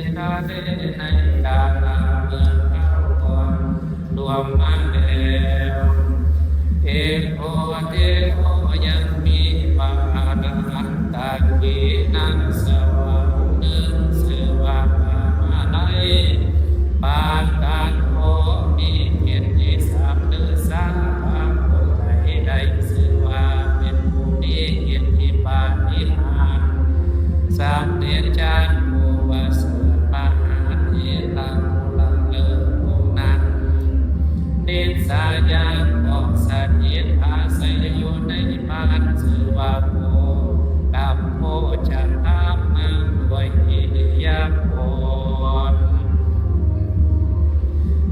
ชาเดในกาลาเมื่อเข้าก่อนรวมมาแล้วเอโอเทโอยังมีปาระหัตตากีนังสวะหนึ่งสวะมาไลปาตาโอมีเกียรติศัพท์หรือสาภาผู้ใดได้ชื่อว่าเป็นผู้นี้เกียรติปาฏิหาริย์สามเดชาผู้ว่าเสริฐมหาเถระผู้ละเลิศผู้นั้นนิสายาของสัตยิตอาศัยอยู่ในบ้านชื่อว่าโพกับโพจะทำมาด้วยอิริยาบถ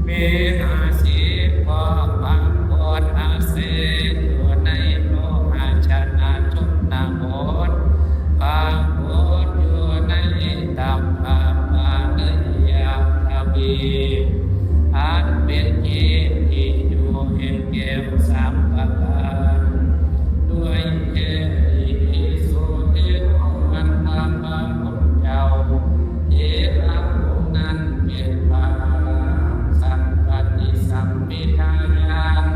มีอาศีพอฟังโพธอาเสอยู่ในโลหะชนะจุนนาโหตปาโหตอยู่ในตัมปะปาเนยาทวีอันเป็นที่ที่อยู่แห่งแก้วสามประการด้วยเหตุที่สุดที่อันพระพุทธเจ้าเทระผู้นั้นเป็นพระสัมปติสัมมิทายาน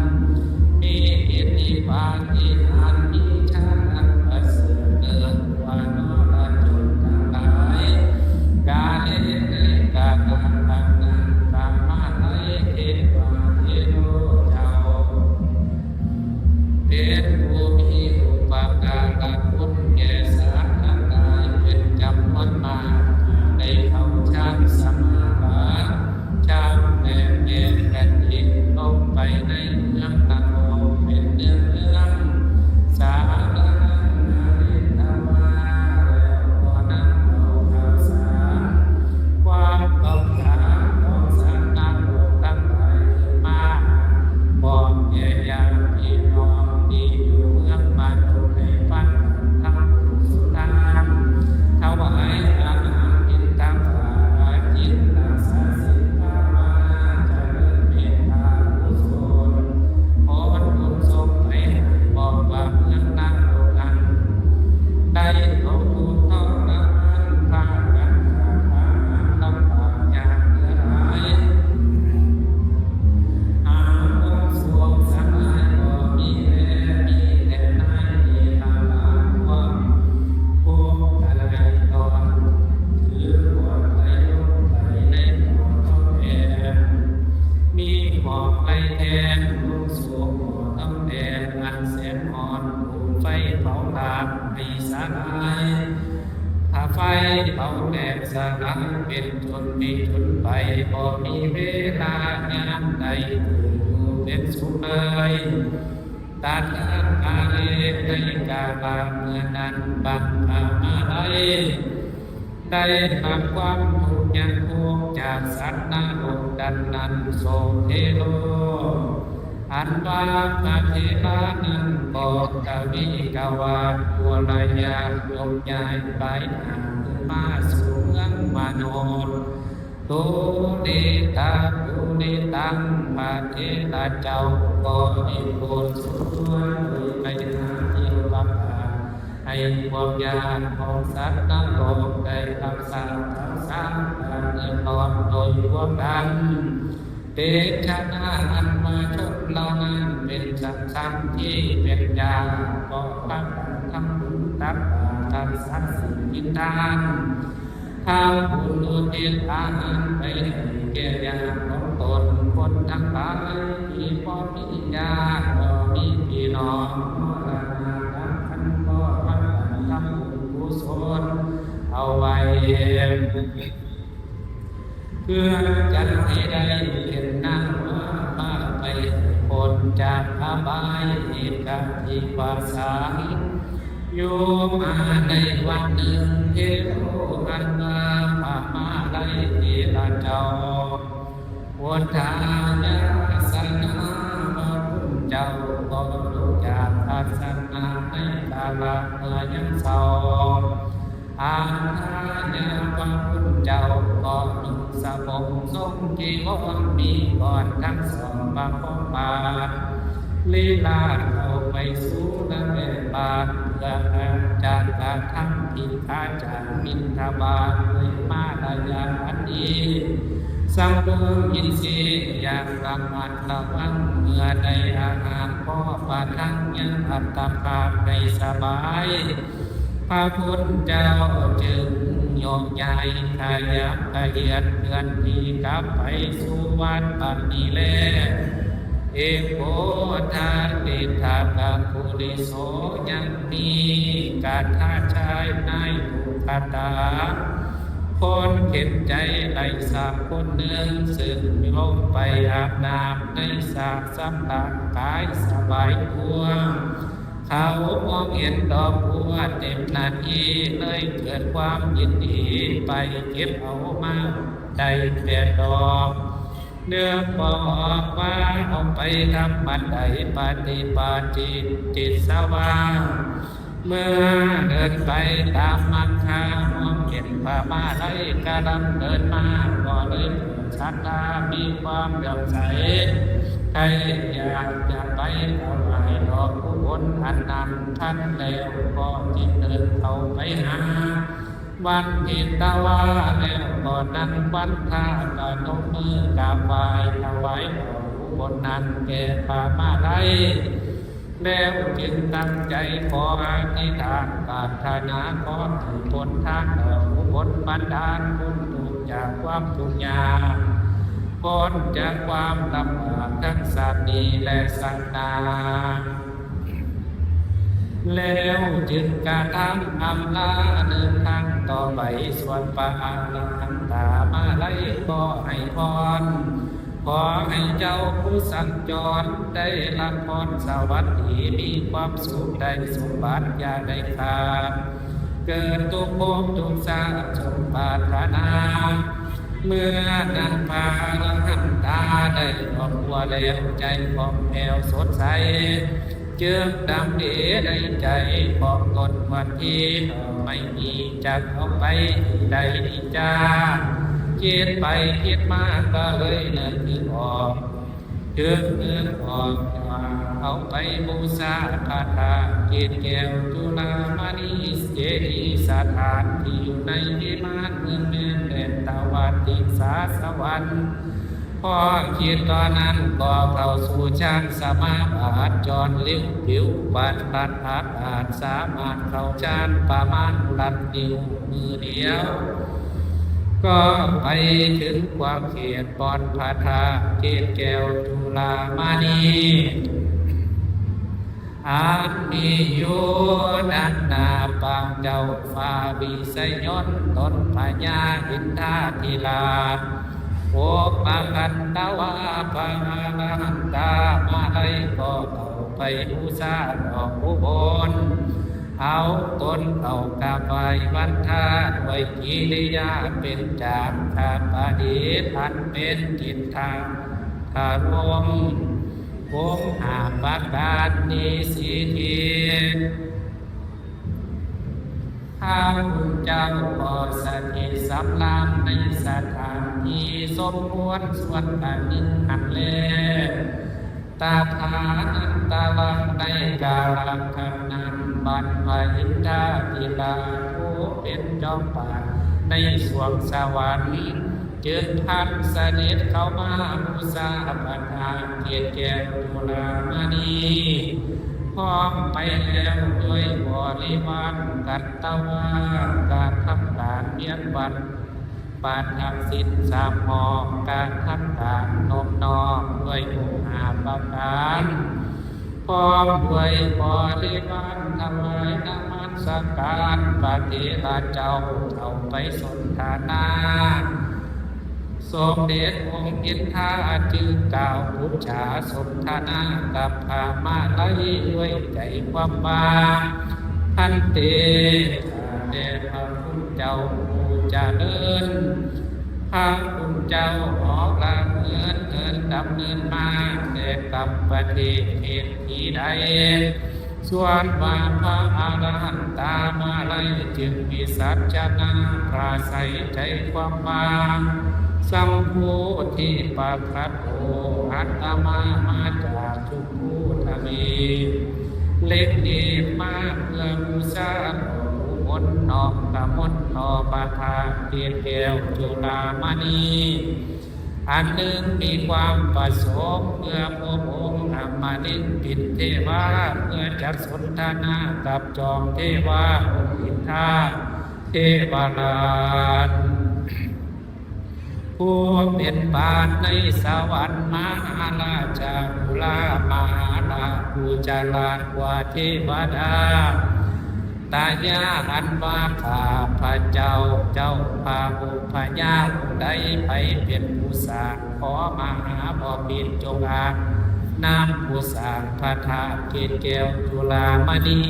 มีอิทธิปาฏิหาริย์มีชาติประเสริฐเลิศกว่านรชนทั้งหลายกาเลในกาลนั้นกามาไลเทวาเทโลเจ้าเป็นผู้มีอุปการะคุณแก่สัตว์ทั้งหลายเป็นจำนวนมากในเขาชั้นสมาบัติชั้นแผ่นแผ่นดินลงไปในเมืองนรกเป็นเนื้อสาระนาริตวาแล้วก็นั่งเอาข่าวสารความต้องการของสัตว์นรกทั้งหลายมาบอกแก่ญาติพี่น้องที่อยู่เมืองมาตุให้ฟังทั้งสุทางถวายอาหารกินตามสาจิตรักษาศีลภาวนาเจริญเมตตากุศลขอวันบุญทรงไปบอกว่าเมืองนรกนั้นได้เขาถูกต้องละพากันขาดอาหารลำบากยากเหลือหลายหาองค์สวงสมัยก็มีแต่นายมีลาลาว่าพวกอะไรตอนถือหัวไหลลงไปในหัวต้องแผ่มีหมอกไหลแทนลูกสวงหัวต้องแผ่อันแสนอ่อนถูกไฟเผาลามให้สลายถ้าไฟเผาแตกสลายเป็นจนมีจนไปบ่มีเวลางานใดอยู่เป็นสุขเลยตัดกาเลในกาลาเมื่อนั้นบังอามาไลได้รับความทุกข์ยากทุกข์จากสัตว์นรกดังนั้นโสเทโลอันว่าพระเทระนั้นบอกกวีกวาตัวระยะยกย้ายไปหามาสู่เมืองมนุษย์ตุนิตาตุนิตังพระเทระเจ้าก็มีบุญสุดไปหาอิวบาให้พวกญาติของสัตว์นรกได้รักษาทั้งสามการเงินทองโดยรวมกันเดชะนาอันมาชนเหล่านั้นเป็นสัตว์ซ้ำที่เป็นญาติก็พักทำบุญตักบาตรสักดิ์สิทธิ์อินทานทำบุญอุทิศทานไปให้แก่ญาติของตนคนทั้งหลายที่พ่อมีญาติก็มีพี่น้องมรณะท่านก็พักทำบุญกุศลเอาไว้เพื่อจะให้ได้เป็นนางมาไปพ้นจากอบายอิกาทิวาสาอยู่มาในวันหนึ่งเทโรอันมาพาไลเทระเจ้าพุทธายาสนาพระพุทธเจ้าก็รู้จากศาสนาในกาลเมื่อยังเศร้าอาทายาพระพุทธเจ้าก็นุ่งสบงทรงจีวรมีก่อนทั้งสองบางของบาทลีลาเข้าไปสู่ระเบิดบาทเพื่อ จากกระทำผิดขาจากบิณฑบาตเลยมาลายาอันดีสังรวมอินทรีย์อย่างระมัดระวังเมื่อได้อาหารพ่อปะทังยังอัตภาพในสบายพระพุทธเจ้าจึงโยกย้ายขยับขยื่นเคลื่อนที่กลับไปสู่วัดปฏิเลเอโกธาติทากาภูริโสยังมีกาธาชายนายภูคตาคนเข็นใจไหลสาคนหนึ่งซึ่งลงไปอาบน้ำในสระสำลักกายสบายตัวเขามองเห็นดอกบัวเต็มนาทีเลยเกิดความยินดีไปเก็บเอามาได้แต่ดอกเนื้อบอกว่าเอาไปทำบันไดปฏิบัติจิตสว่างเมื่อเดินไปตามมักคามองเห็นพระมาลัยกำลังเดินมาก็เลยศรัทธามีความเลื่อมใสใครอยากจะไปถวายดอกกุศลอันนั้นท่านแล้วก็จิตเดินเข้าไปหาวันทิตวาแล้วก่อนนั้นวันท่าก็นกมือกราบไหว้ถวายดอกกุศลนั้นแก่พระมาลัยแล้วจึงตั้งใจขออธิษฐานปรารถนาขอให้พ้นทางดอกกุศลบันดาลพ้นทุกข์จากความทุกข์ยากพ้นจากความลำบากทั้งสัตว์นี้และสัตว์นาแล้วจึงกระทำอำลาเดินทางต่อไปส่วนปาลันตามาไล่ก็ให้พรขอให้เจ้าผู้สัญจรได้รับพรสวัสดีมีความสุขได้สมบัติอย่าได้ขาดเกิดทุกภพทุกชาติสมปรารถนาเมื่อนั้นพาลันตาได้ครอบครัวแล้วใจผ่องแผ้วสดใสเจือกดำดีในใจของตนวันที่ไม่มีจะเข้าไปใดจ้าคิดไปคิดมาก็เลยเนิ่นนึกออกจึงนึกออกว่าเอาไปบูชาพระธาตุเกศแก้วจุฬามณีเจดีย์สถานที่อยู่ในวิมานเมืองเมืองแดนตะวันติสาสวรรค์พอคิดตอนนั้นก็เข้าสู่ฌานสมาบัติจรลิ้วผิวปัดปัดอาจสามารถเข้าฌานประมาณลัดนิ้วมือเดียวก็ไปถึงความเขตปอนพาธาเกศแก้วจุฬามณีอาจมีอยู่ด้านหน้าปางเจ้าฟ้าวิสยนตนพญาอินทาธิราชโอปะกันตวาปะลันตามาไลก็เอาไปบูชาดอกอุบลเอาตนเอากาไปวันทาด้วยกิริยาเป็นจามขาปฏิทันเป็นจิตทางคารมวงหาประกาศนิสิทีข้าพุทธเจ้าก็สถิตสำราญในสถานที่สมควรส่วนกันนิหันเลตาทานันตาลังในกาลคันนันบันพยินทาธิราชผู้เป็นจอมป่าในสวงสวรรค์จึงท่านเสด็จเข้ามาบูชาพระธาตุเกศแก้วจุฬามณีพร้อมไปแล้วด้วยบริวารกัตตวาการทำการเมียนวัดปาฐศิลป์สามหอกการทำการนบน้อมด้วยองค์อาประการพร้อมด้วยบริวารถวายนมัสการพระเถระเจ้าเข้าไปสนทนาสมเด็จองค์อินทราจึงกล่าวพุทธาสนทนากับพระมาลัยด้วยใจความบางท่านเตแด่พระคุณเจ้าผู้เจริญพระคุณเจ้าออกลาเงินดำเนินมาแต่กับประเทศที่ใดส่วนว่าพระอรหันตามาลัยจึงมีสัจนาปราศัยใจความบางสัมโพธิปัฏฐัตโตอัตมามาจากทุกภูทะเลเล็กดีมากเพื่อบูชา มนต์นอบกมลต่อปาทาเทียนแก้วจุฬามณีอันหนึ่งมีความประสงค์เพื่อพระองค์อมฤตปินเทวาเพื่อจัดสนทนากับจอมเทวาองค์อินทราเทวราชผู้เป็นบาทในสวรรค์มหาราชาภูลามหาราผู้เจริญกว่าเทวดาตายาอันว่าข้าพระเจ้าพาบุพญาผู้ใดไปเป็นผู้สร้างขอมหาบพิตรจงอาจนำผู้สร้างพระธาตุเกศแก้วจุฬามณี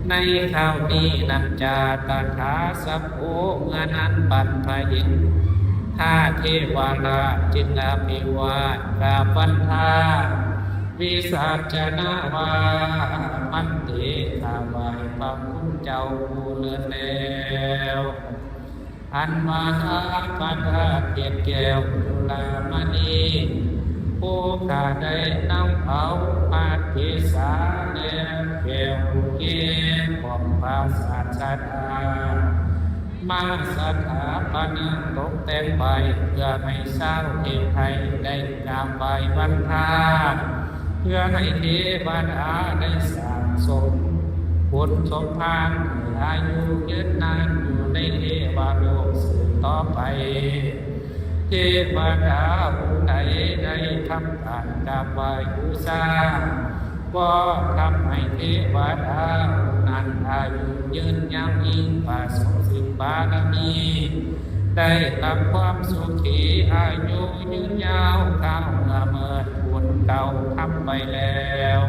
ในคราวนี้นันจาตถาสัพโอเมื่อนั้นบรรพยินถ้าเทวราชจึงอภิวาทกราบวันทาวิสัชนาวามันเตถาวายพระคุณเจ้าผู้เลิศแล้วอันมหาปาฐาเกียรติแก้วจุฬามณีผู้ข้าได้นำเอาอาภิสาแด่แก้วเกียรติของพระศาสดามาสถาปนาตกแต่งไปเพื่อให้ชาวเทพไทยได้กราบไหว้วันพระเพื่อให้เทวดาได้สร้างสมบุญสมภารอายุยืนนานอยู่ในเทวโลกสืบต่อไปเทวดาผู้ใดได้ทำการกราบไหว้บูชาก็ทำให้เทวดานั้นอายุยืนยาวยิ่งกว่าสมสิบบารมีได้รับความสุขีอายุยืนยาวข้าวเมื่อบุญเก่าทำไปแล้ว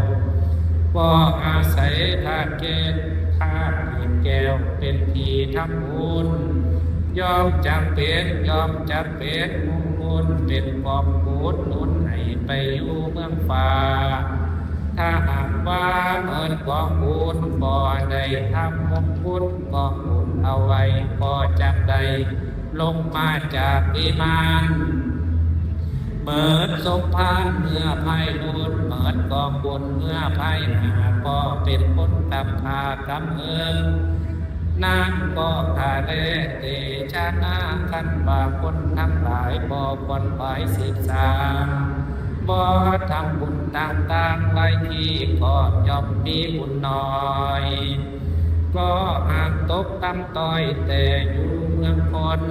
ก็อาศัยธาตุเกศธาตุแก้วเป็นที่ทำบุญยอมจำเป็นมงคลเป็นกอบบุญหนุนให้ไปอยู่เมืองฟ้าถ้าหากว่าเงินกองบุญบ่ได้ทำมงคลกองบุญเอาไว้ก็จับได้ลงมาจากวิมานเหมือนสมภารเมื่อไพ่ลุนเหมือนกองบุญเมื่อไพ่หาก็เป็นคนตับพากำเอิงนั่นก็ขาดเตชะนาขันบาคนทั้งหลายบ่คนไปศึกษาบ่ทำบุญต่างๆหลายที่ก็ย่อมมีบุญน้อยก็หากตกต่ำต้อยแต่อยู่เมืองคน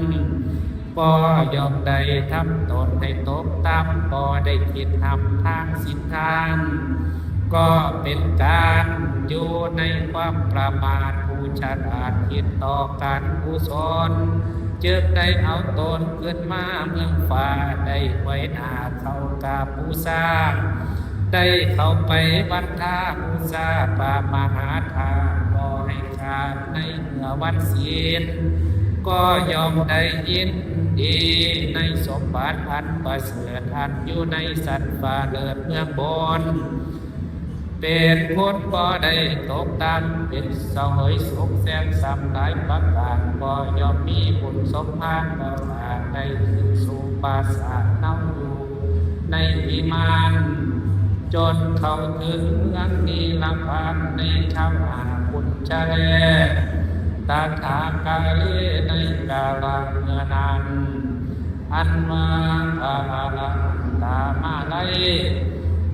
ก็ย่อมได้ทำตนให้ตกต่ำก็ได้คิดทำทางสิทธานก็เป็นการอยู่ในความประมาทผู้ฉลาดคิดต่อการกุศลจึงได้เอาตนขึ้นมาเมืองฟ้าได้ไว้หน้าเขากาบูชาได้เข้าไปบรรทาบูชาพระมหาธาตุก็ให้ขาดในเมื่อวันศีลก็ยอมได้ยินดีในสมบัติอันประเสริฐอันอยู่ในสัตว์ฟ้าเลิศเมืองบนเป็นคนก็ได้ตกต่ำเป็นเสวยสุขแสนสำหลายประการก็ย่อมมีบุญสมภารก็อาจได้ถึงสู่ปราสาทเน่าอยู่ในวิมานจนเข้าถึงเมืองนิลพันธ์ในชาวนาปุญชเลตถากาเลในกาลเมื่อนั้นอันว่าอาลังตามาไล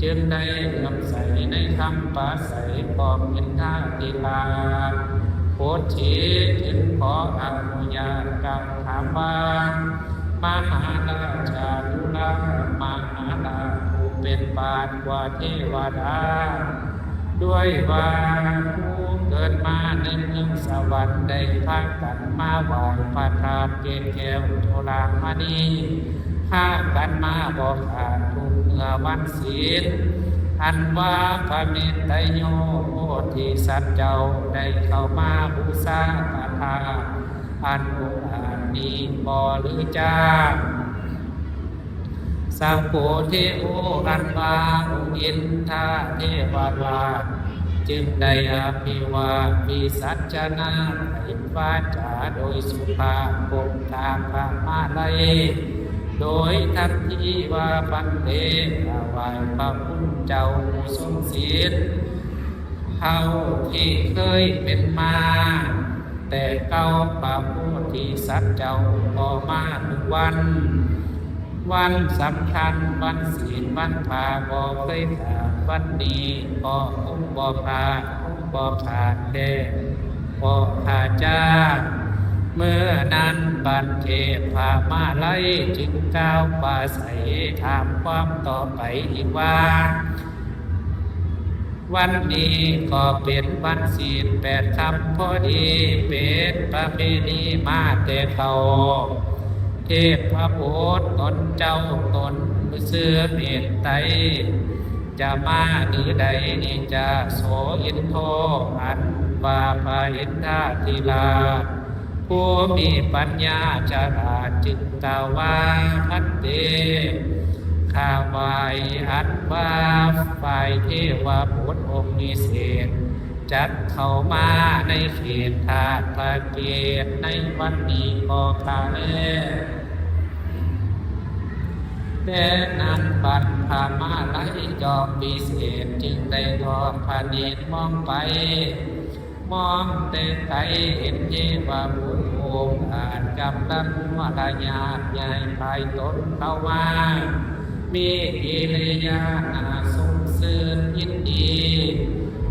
จึงได้เลื่อมใสในคำปราศัยของอินทาติลาโพธิจึงขออนุญาตกับถามว่ามหาราชาจุฬามหาราชผู้เป็นปานกว่าเทวดาด้วยว่าผู้เกิดมาในเมืองสวรรค์ได้พากันมาไหว้พระธาตุเกศแก้วจุฬามณีพากันมาบอกขาดทุกเมื่อวันศีลอันว่าพระเมตไตรโยโพธิสัตว์เจ้าได้เข้ามาบูชาพระธาตุอันองค์อาจนี้บ่หรือจ้าสัพโพเทโออันว่าองค์อินทราเทวราชจึงได้อภิวาทวิสัชนาให้วาจาโดยสุภาพคงทางพระมาลัยโดยทันทีว่าปันเตถวายพระคุณเจ้าผู้ทรงศีลเท่าที่เคยเป็นมา แต่เก้าพระโพธิสัตว์เจ้าก็มาทุกวันวันสำคัญวันศีลวันพาบ่เคยขาดวันนี้ก็คุ้มบ่ขาดบ่ขาดแด่บ่ขาดจ้าเมื่อนั้นบัดเทพามาไล่จึงก้าวปาใสถามความต่อไปอีกว่าวันนี้ก็เป็นวันศีล8 ค่ำพอดีเป็นประเพณีมาแต่เขาเทพพระโพธิ์ตนเจ้าตนเสื้อเมตไตรจะมาหรือใดนี่จะโสอินโทอันว่าพระอินทาธิราชผู้มีปัญญาฉลาดจึงกล่าวว่าพันเตข้าไหวอันว่าฝ่ายเทวบุตรองค์นิเศษจัดเข้ามาในเขตธาตุพระเกศในวันนี้ก็ข้าแต่นั้นบัดพามาไล่จอมพิเศษจึงได้ทอดพระเนตรมองไปมองแต่ไกลเห็นเทวบุตรองค์อาจกำลังว่าราญาติใหญ่ภายตนเข้ามามีกิริยาน่าสงสารยินดี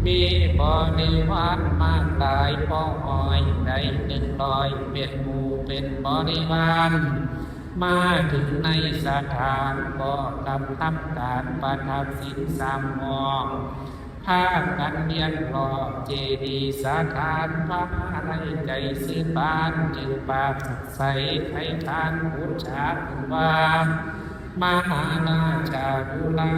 มีบริวารมากหลายพ้องอ้อยได้100เป็นหมู่เป็นบริวารมาถึงในสถานก็กำทำการประทับศีล3 หอพากันเรียนรอบเจดีย์สถานพระอะไรใจซื้อบ้านจึงปากใสไทยทานพุทธาว่ามหาราชาดุลา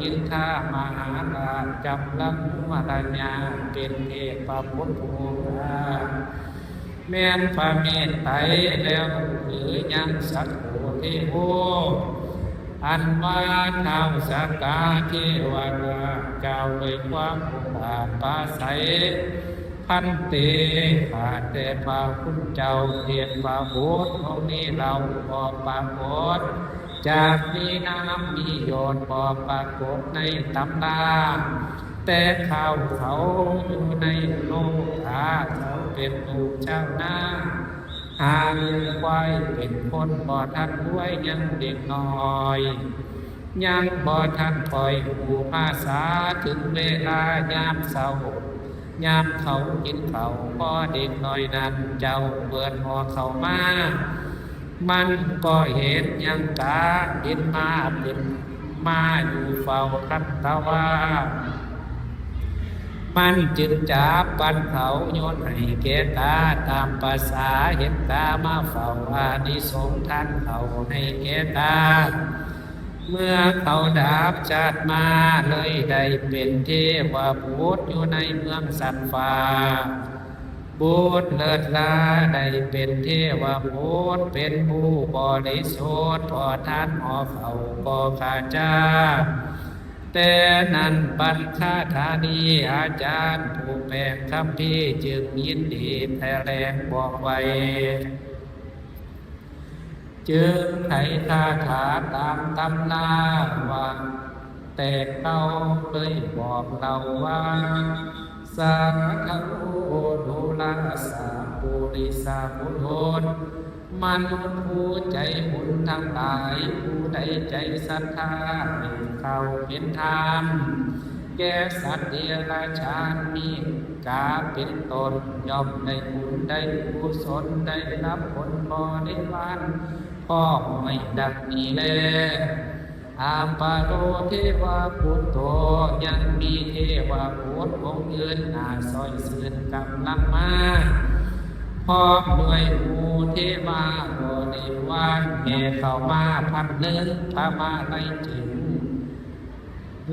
อินทามหาราชจำลังมาราญาเป็นเทพพุทธภูมิแม่นพระเมตไตรแล้วหรือยังสักโขเทโวอันว่าเท้าสักกาเทวราเจ้าด้วยความอุบาทปาใสพันเตข้าแต่พระคุณเจ้าเทียนพระพุทธองค์นี้เราพอปรากฏจากมีน้ำมีโยนพอปรากฏในตำราแต่เขาอยู่ในโลกาเขาเป็นลูกเจ้านาหาเลี้ยงควายเป็นคนบ่ทันด้วยยังเด็กน้อยยังบ่ทันคอยหูภาษาถึงเวลายามเศร้ายามเขากินเขาพอเด็กน้อยนั้นเจ้าเปิดหอเข้ามามันก็เห็นยังตาเห็นมาเป็นมาอยู่เฝ้าคันตะว่ามันจึงจับปันเขาโยนให้แก่ตาตามภาษาเห็นตามาเฝ้าอานิสงส์ท่านเขาให้แก่ตาเมื่อเขาดาบจัดมาเลยได้เป็นเทวบุตรอยู่ในเมืองสันฟ้าบุตรเลิศลาได้เป็นเทวบุตรเป็นผู้บริสุทธิ์พอท่านหอเขาก็ข้าเจ้าแต่นั้นปัญคาธานีอาจารย์ผู้แปลคำพี่จึงยินดีแถลงบอกไว้จึงไขคาถาตามตำราว่าแต่เขาเคยบอกเราว่าสาธุโดลาสาปุริสาบุญมนุษย์ผู้ใจบุญทั้งหลายผู้ใดใจศรัทธาให้เขาเป็นธรรมแก่สัตว์เดรัจฉานมีกาเป็นตนย่อมได้บุญได้กุศลได้รับผลบริวารพ่อไม่ดังนี้แลอาปาโรเทวาพุทโธยังมีเทวาพุทธองค์อื่นอาซอยเสื่อนกำลังมาพร้อมด้วยภูเทวาบริวารแห่เข้ามา1,000พระมาไล่จึง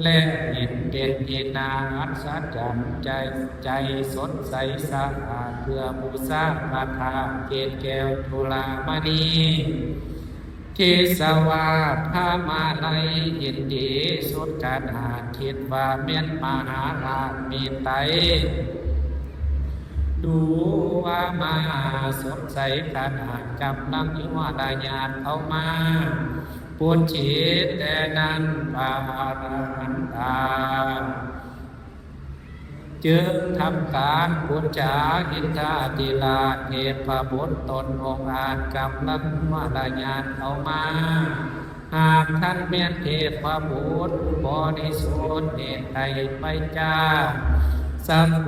และเห็นเป็นเอนาอัศจรรย์ใจสดใสสะอาดเพื่อบูชาพระธาตุเกศแก้วจุฬามณีเทศวาพระมาไล่เห็นดีสุดการหาคิดว่าเมียนมหาราชมีไตดูว่ามหาสดใสขนาดกำลังยั่วดายานเข้ามาปุญจิตแต่นั้นปาราหันตา จึงทำการบูชาอินทราธิราชเทพบุตรตนองค์อาจกำลังวาลญาณเข้ามาหากท่านเมียนเทพบุตรบริสุทธิ์เดชใดไปจ้าสัมโฆ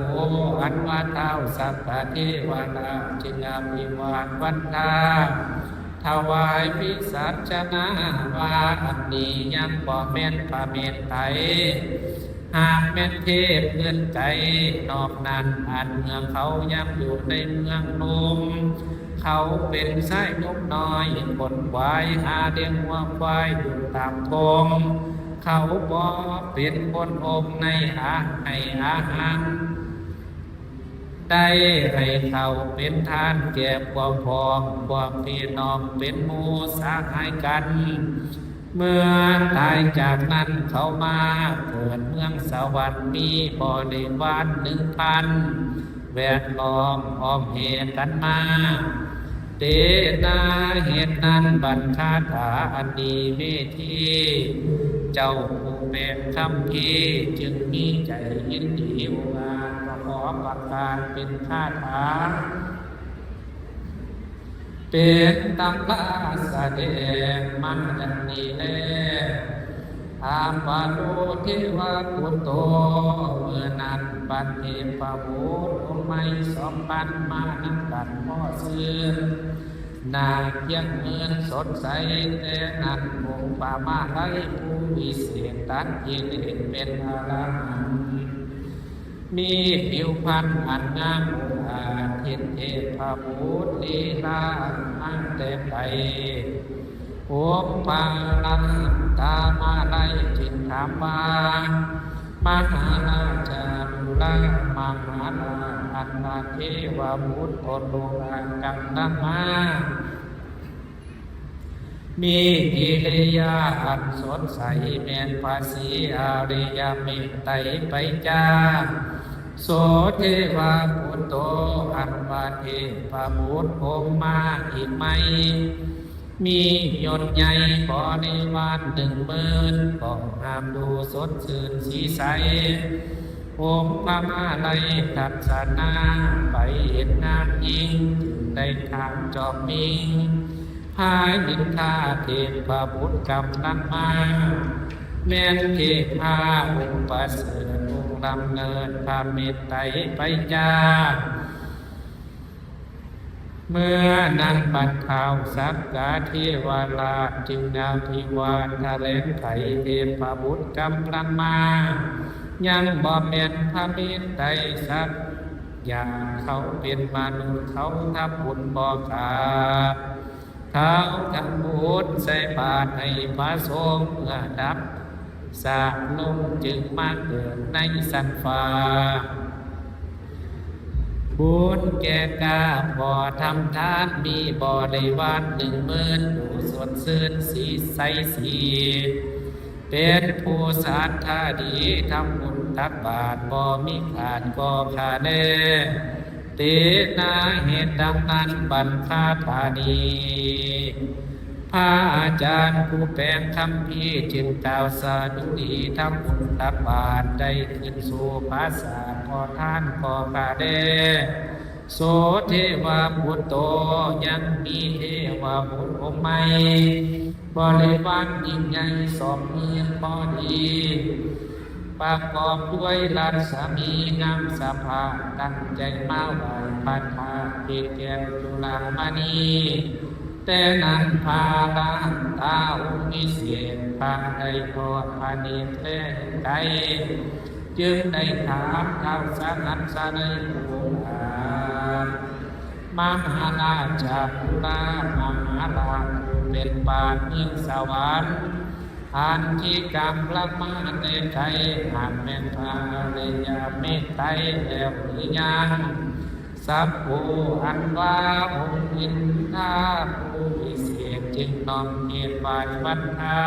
อันว่าเท้าสัพพะเทวราจึงอภิวาทวันทาถวายพิสัชนาว่าอันนี้ยังบ่แม่นพระเมตไตรหากแม่นเทพเงินใจนอกนั้นอันเมืองเขายังอยู่ในเมืองนุ่มเขาเป็นไส้นกน้อยผลควายหาเลี้ยงวัวควายอยู่ตามทงเขาบ่เป็นคนองในให้อาหารได้ให้เขาเป็นทานแก่ความพองความพี่น้องเป็นหมู่สาหายกันเมื่อตายจากนั้นเขามาเกิดเมืองสวรรค์มีบริวาร1,000แวดล้อมอ้อมเหตุกันมาเตนาเหตุนั้นบรรคาถาอันดีเวทีเจ้าผู้เป็นคำพีจึงมีใจยินดีว่าขอประกาศเป็นคาถาเป็นตำราแสดงมันดังนี้แลถามว่าดูที่ว่ากุโตเมื่อนั้นบัดเทพบุตรองค์ไม่2,000มานั่งกันพ่อซื้อนาเพียงเงินสดใสแต่นั้นองค์ป่ามาไล่ผู้วิเศษตัดยินเห็นเป็นอรหันต์มีผิวพรรณอันงามอาทิตย์เทพบุตรลีลาอันแต่ไปองค์ปาลังตามาไล่จิตถามว่ามหาราชาดุลามหาราอันนาเทวบุตรโอโลกากังนัมมามีกิริยาอันสดใสแม่นภาษีอาริยเมตไตรไปจ้าโสเทวาปุตโตอันวาเทพบุตรองค์มาอีกไหมมียศใหญ่บริวาร10,000ก็ห้ามดูสดชื่นสีใสองค์พระมาลัยทัศนาไปเห็นงานยิ่งได้ทางจอบมิงพายอินทราเทพบุตรกำลังมาแม่นเทพาองค์ประเสริฐองค์ดำเนินพระเมตไตรไปจ้าเมื่อนั้นบัดข่าวสักกะเทวราชจึงนาภิวาทแถลงไขเทพบุตรกำลังมายังบ่แม่นพระเมตไตรสักอย่างเขาเป็นมนุษย์เขาทำบุญบ่ขาดเขาทำบุญใส่บาตรให้พระสงฆ์เมื่อดับสาบลงจึงมาเกิดในสันฟ้าบุญแก่กาพอทำทานมีบริวาร10,000ดูสดชื่นสีใสสีเป็นผู้ศรัทธาดีทำบุญตักบาตรบ่มีขาดก็ขาดแน่เตนาเหตุดังนั้นบรรพาธานีพระอาจารย์ผู้แปลงคำพีจึงกล่าวสาธุดีทำบุญตักบาตรได้ขึ้นสู่ภาษาขอทานขอขาดแน่โสเทวาพุตโตยังมีเทวาบุตรองค์ใหม่บริวารยิ่งใหญ่20,000พอดีประกอบด้วยรัศมีงามสภาตั้งใจมาไหว้พันธาเอกแก้วจุฬามณีแต่นั้นพาลังตาองค์วิเศษพาได้ทอดพานิเทศไกจึงได้ถามท้าวสังหัสสะในภูมิมหาราชาจุฬามหาราชเป็นบาทเมืองสวรรค์อันที่กำลังมาในใจหากแม่นพาเรียเมตไตรแล้วหรือยังสัพพุอันว่าองค์อินทราผู้วิเศษจึงน้อมเหตุบายวัฒนา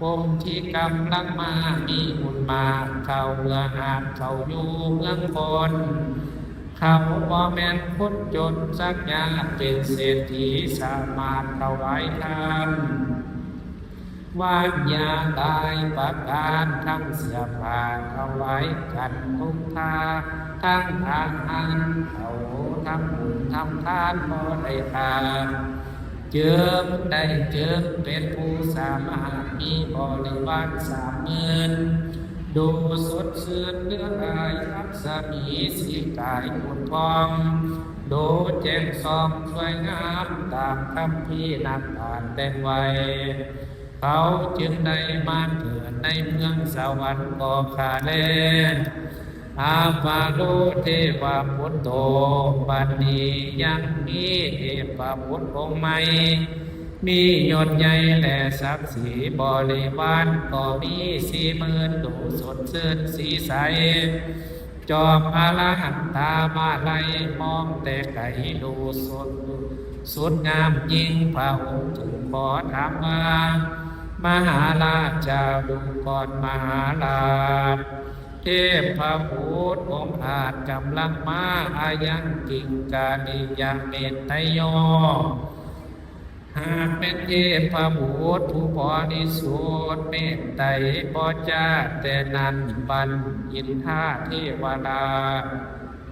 องค์ที่กำลังมามีบุญมาเข้าเมืองหาดเข้าอยู่เมืองบนเขาบ่แม่นคนจนสักอย่างเป็นเศรษฐีสามารถถวายทาน วางยาตายประการทั้งเสียผ้าเอาไว้กันทุกทาทั้งอาหารเขาทั้งบุญทำทานบ่ได้ทานเจิมได้เจิมเป็นผู้สามารถมีบริวาร30,000ดูสดชื่นเนื้อกายรักษามีสีกายผุดพองดูแจ้งส่องสวยงามตามคำพี่นักอ่านแต่งไว้เขาจึงได้มาเกิดในเมืองสวรรค์ก็ขาเลอาภาโลเทวพุทโธบัดนี้ยังมีเทพพุทธองค์ใหม่มียศใหญ่และศักดิ์ศรีบริวารก็มี40,000ดูสดชื่นสีใสจอมอรหันตามาลัยมองแต่ไกลดูสดงามยิ่งพระองค์จึงขอถามว่ามหาราชาดูก่อนมหาราชเทพพระพุทธองค์อาจกำลังมาอายังกิงกานิยังเมตไตโยหากเป็นเทพพระพุทธผู้บริสุทธิ์เมตไตรบ่จ้าแต่นั้นปัญญินทาเทวดา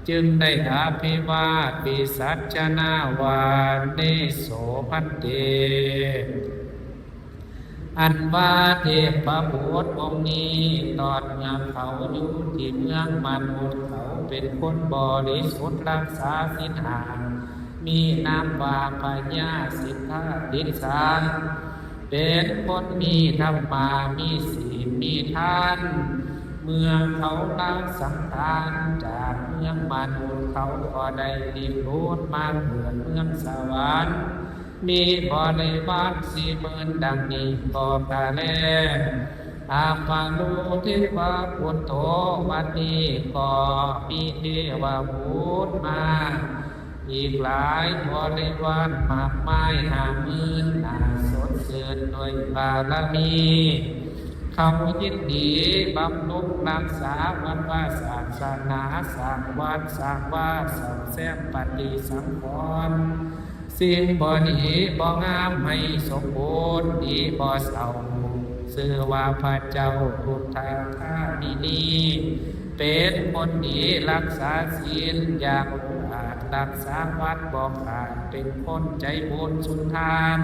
จึงได้อภิวาทปิสัชนาวาเนโสพันเตอันว่าเทพบุตรองค์นี้ตอนงานเขาอยู่ที่เมืองมนุษย์เขาเป็นคนบริสุทธิ์รักษาศีลห้ามีนามว่าปัญญาสิทธาติสารเป็นคนมีธรรมามีศีลมีทานเมื่อเขาละสังขารจากเมืองมนุษย์เขาก็ได้รีบรูดมาเกิดเมืองสวรรค์มีบริวาร40,000ดังนี้ก็กาแลอาภาโลเทวพุทโธวันนี้ก็มีเทวพุทธมาอีกหลายบริวารมากมาย50,000น่าสดชื่นด้วยบารมีเขายินดีบำรุงรักษาวัดวาศาสนาสร้างวัดสร้างว่าส่งแซมปฏิสังขรณ์สิ่งบ่ดีบ่งามให้สมบูรณ์ดีบ่เศร้าชื่อว่าพระเจ้าพุทธคามินีเป็นคนดีรักษาศีลอย่างอาจรักษาวัดบ่ขาดเป็นคนใจบุญสุนทาน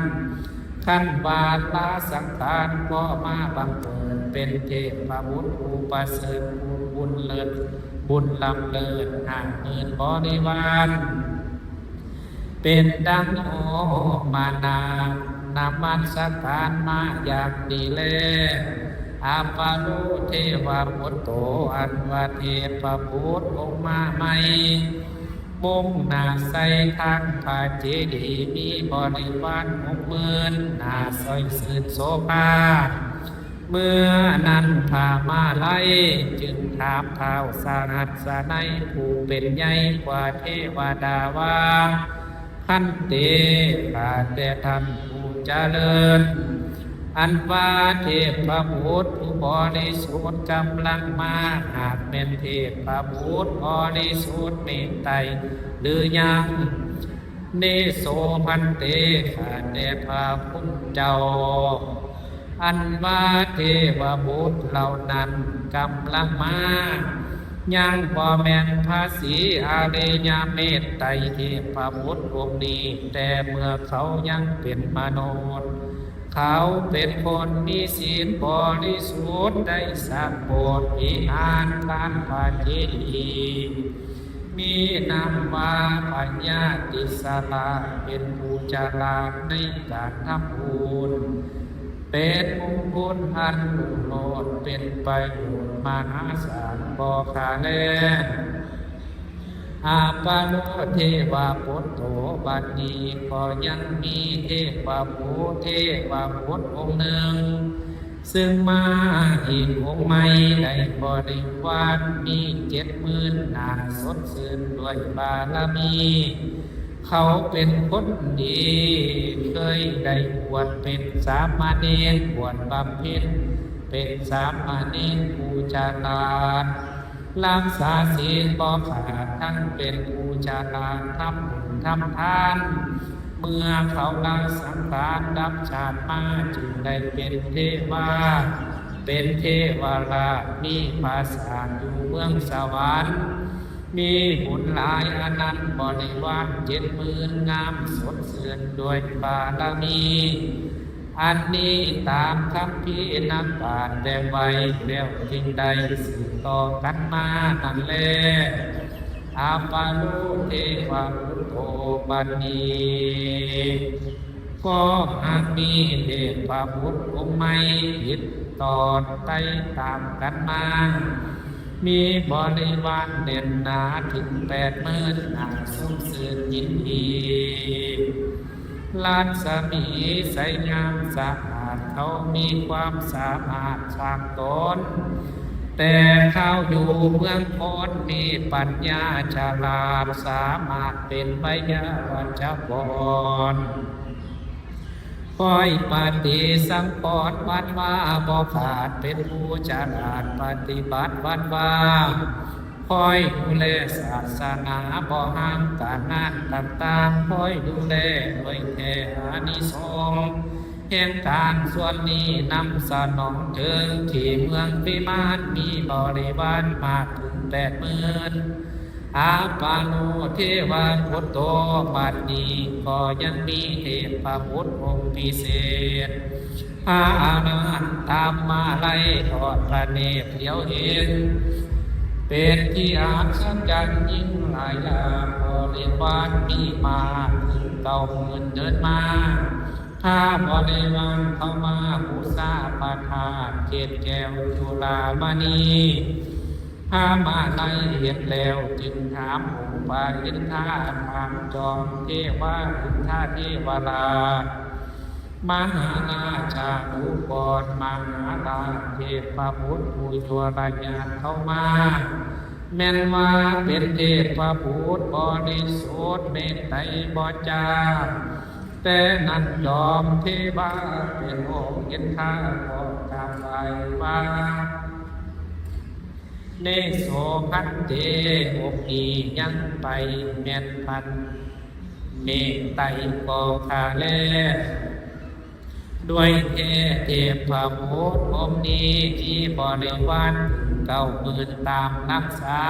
ขั้นบาทลาสังขารก็มาบังเกิดเป็นเทพบุตรผู้ประเสริฐบุญเลิศบุญลำเลิศ50,000บริวารเป็นดังโอมานานามัสการมาอย่างดีแลอาภาโลเทวพุทโธอันว่าเทพพุทธองค์มาใหม่มุ่งหน้าใส่ทางพระเจดีย์มีบริวาร60,000น่าสอยสืบโสภาเมื่อนั้นพามาไล่จึงถามท้าวสาหัสนัยผู้เป็นใหญ่กว่าเทวดาว่าขันเตข้าแต่ท่านผู้เจริญอันว่าเทพบุตรผู้บริสุทธิ์กำลังมาหากเป็นเทพบุตรบริสุทธิ์เมตไตรหรือยังเนโสพันเตข้าแต่พระพุทธเจ้าอันว่าเทวบุตรเหล่านั้นกำลังมายังบ่แม่นภาษีอาเรยเมตไตรเทพบุตรองค์นี้แต่เมื่อเขายังเป็นมนุษย์เขาเป็นคนมีศีลบริสุทธิ์ได้สร้างโบสถ์วิหารทางพระเจดีย์มีนามว่าปัญญาติสลาเป็นผู้ฉลาดในการทำบุญเป็นมงคลอันลุ่งโลดเป็นประโยชน์มหาศาลบ่ขาดแลอาปาโลเทวพุทโธบัดนี้ก็ยังมีเทพบุตรเทพบุตรองค์หนึ่งซึ่งมาอีกองค์ใหม่ได้บริวารมี70,000น่าสดชื่นด้วยบารมีเขาเป็นคนดีเคยได้บวชเป็นสามเณรบวชบำเพ็ญเป็นสามเณรผู้ฉลาดรักษาศีลบ่ขาดทั้งเป็นผู้ฉลาดทำบุญทำทานเ มื่อเขาลาสังขารดับชาติมาจึงได้เป็นเทวาเป็นเทวราชมีปราสาทอยู่เมืองสวรรค์มีบุญหลายอนันต์บริวาร70,000งามสดเสื่อนด้วยบารมี อันนี้ตามคำพีนักปราชญ์แต่ไว้แล้วจึงได้สืบต่อกันมานั่นแลอาปาลุเทวะพุทโธบัดนี้ก็หากมีเทพบุตรองค์ใหม่ผิดต่อไปตามกันมามีบริวารเด่นหนาถึง80,000นางสมเสริญยินดีลานสมีใสงามสะอาดเขามีความสามารถสร้างตนแต่เขาอยู่เมืองโพนมีปัญญาฉลาดสามารถเป็นไวยาวัจกรคอยปฏิสังปอนวัดว่าบ่ขาดเป็นผู้ฉลาดปฏิบัติวัดว่าคอยดูแลศาสนาบ่ห่างการงานต่างๆคอยดูแลด้วยแท้อานิสงส์แห่งการส่วนนี้นำสนองเจิงที่เมืองพิมานมีบริวารมากถึง80,000อาปานุเทวะพุทโธบัดนี้ก็ยังมีเทพบุตรองค์พิเศษพาอรหันต์ตามมาไล่ทอดพระเนตรเลี้ยวเห็นเป็นที่อาศจรรย์ยิ่งหลายอย่างบริวารมีมาถึง90,000เดินมาถ้าบริวารเข้ามาบูชาประทานเกศแก้วจุฬามณีถ้ามาในเห็นแล้วจึงถามองค์ปาอินทาถามจอมเทวาอินทาเทวรามหานาชานุกรมหาลาเทพบุตรผู้ชั่วราญาเข้ามาแม้นว่าเป็นเทพบุตรบริสุทธิ์เมตไตรบจาแต่นั้นยอมเทวาเป็นองค์อินทาขอกราบไหว้ว่าเนโสพันเตอกนี้ยังไปแม่นพันเมตไตรกคาเลด้วยเทพบุตรองค์นี้ที่บริวาร90,000ตามรักษา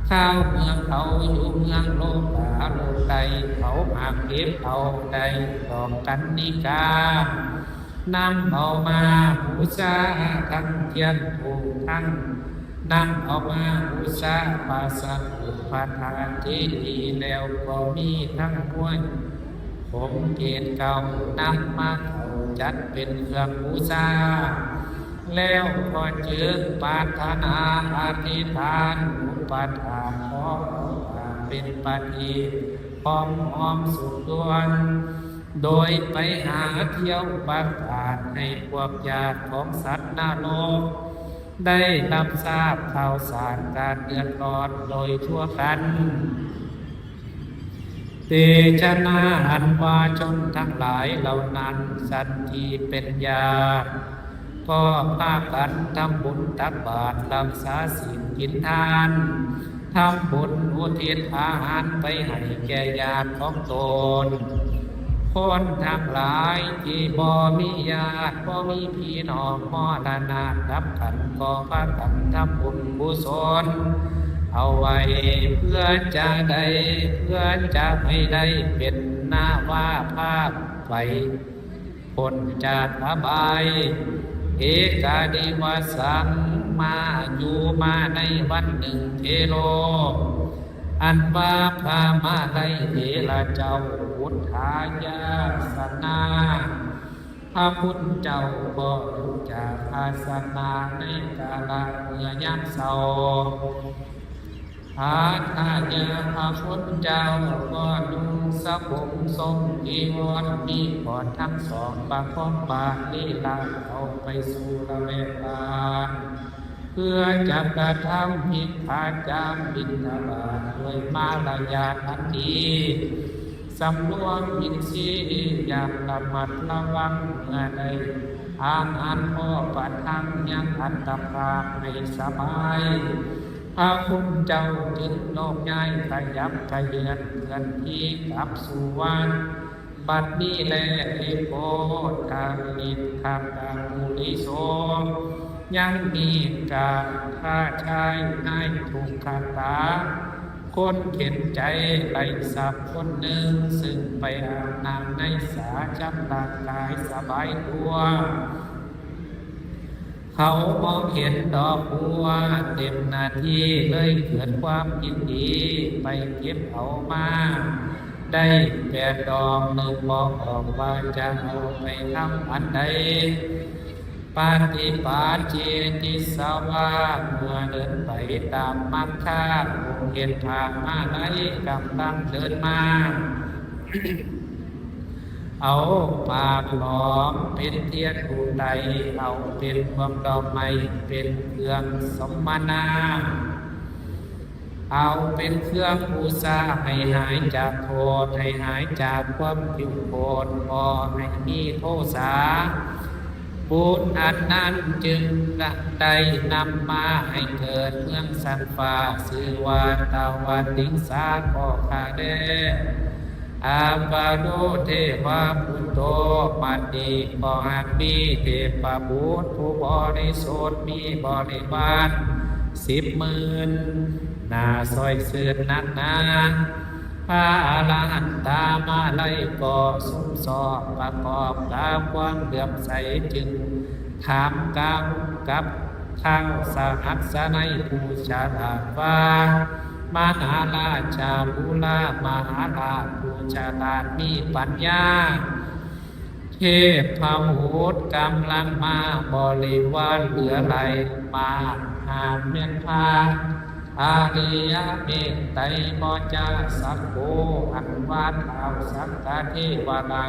ข้าวเมืองเขาอยู่เมืองโลกาโลไกเขาหากเก็บเอาใดดอกกันนิกานำเอามาบูชาทั้งเทียนถูกทั้งนำเอามาบูชาปาสักอุปทานที่ดีแล้วก็มีทั้งมวลผมเกณฑ์เก่านำมาเขาจัดเป็นเครื่องบูชาแล้วพอเจอปรารถนาอธิษฐานอุปถาขอเป็นปฏิพร้อมหอมสุขดวนโดยไปหาเที่ยวประกาศให้พวกญาติของสัตว์นรกได้รับทราบข่าวสารการเดือดร้อนโดยทั่วกันเตชะนาอันว่าชนทั้งหลายเหล่านั้นสัตว์ที่เป็นญาติก็พากันทำบุญตักบาตรรักษาศีลกินทานทำบุญอุทิศอาหารไปให้แก่ญาติของตนคนทั้งหลายที่บ่มีญาติบ่มีพี่น้องมรณะดับขันก็พากันทำบุญกุศลเอาไว้เพื่อจะได้ไม่ได้เป็นหน้าว่าภาพไปพ้นจากอบายเอกาดิวสังมาอยู่มาในวันหนึ่งเทโลอันว่าพระมาลัยเถระเจ้าพุทธายาสนาพระพุทธเจ้าก็รู้จักอาสนาในกาลเมื่อยามเศร้าอาทายาพระพุทธเจ้าก็นุ่งสบงทรงจีวรมีกอดทั้งสองประคองบาทลีลาเข้าไปสู่ระเวลาเพื่อจะกระทำผิดพลาดจามบิณฑบาตด้วยมารยาททันทีสำรวมอินทรีย์อย่างระมัดระวังเมื่อใดอาหารพอปัดทังยังอันตรายไม่สบายพระคุณเจ้าจึงโลกย้ายขยับขยื่นเคลื่อนที่กลับสู่วัน บัดนี้แลอิโพทางนิทางกามุลิโสยังมีการฆ่าชายให้ถูกคาตาคนเข็นใจไหลสับคนหนึ่งซึ่งไปอาบน้ำในสาจำร่างกายสบายตัวเขามองเห็นดอกบัวเต็มนาทีเลยเกิดความยินดีไปเก็บเอามาได้8 ดอกหนึ่งบอกออกว่าจะเอาไปทำอันใดปาฏิปาเจติสาวาเมื่อเดินไปตามมักค่าเห็นทางมาไหลกำลังเดินมา เอาปากหลอมเป็นเทียนอุไตเอาเป็นพวงดอกไม้เป็นเครื่องสมนาเอาเป็นเครื่องบูชาให้หายจากโทษให้หายจากความผิวโกรธพอให้มีโทษาบุญอันนั้นจึงได้นำมาให้เกิดเมืองสันฟ้าชื่อว่าตาวันติงสาก็คาเดอาปาโดเทวาพุทโธปัตติปอหักมีเทพบุตรผู้บริสุทธิ์มีบริวาร10,000นาซอยเสื่อนักนาพระอรหันตามาไลก่อสมสอบประกอบตามความเลื่อมใสจึงถามกล่าวกับข้างสหัสในผู้ฉลาดว่ามหาราชาลุลามหาราชผู้ฉลาดมีปัญญาเทพพหูตกำลังมาบริวารเหลือไหลมาหาเมียนพาอาริยเมตไตรมจาสักโกอันวาดข่าวสักกะเทวดา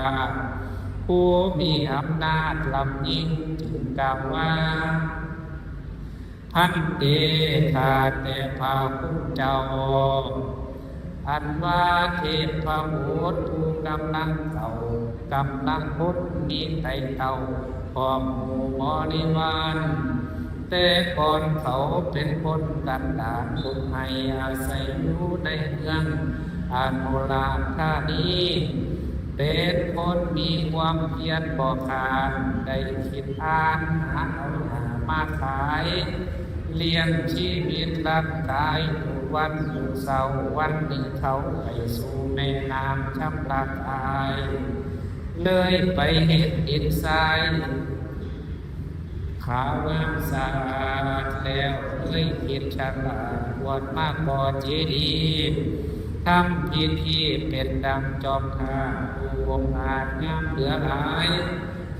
ผู้มีอำนาจลำยิ่งจึงกล่าวว่าพันเตธาแต่พระพุทธเจ้าอันว่าเทพพหูตผู้กำลังเก่ากำลังพุทธมีไตเต่าพร้อมหมู่บริวารแต่ก่อนเขาเป็นคนกันดารคนให้อาศัยอยู่ในเมืองอาโนราธานีเป็นคนมีความเพียรบ่ขาดได้คิดอ่านหาเอาหามาขายเลี้ยงชีวิตร่างกายทุกวันทุกเสาร์วันหนึ่งเขาไปสู่แม่น้ำชำระกายเลยไปเห็นดินทรายขาวงามสะอาดแล้วเลยคิดฉลาดบวชมากบ่อเจดีย์ทำพิธีเป็นดังจอมข้าผู้องอาจงามเหลือหลาย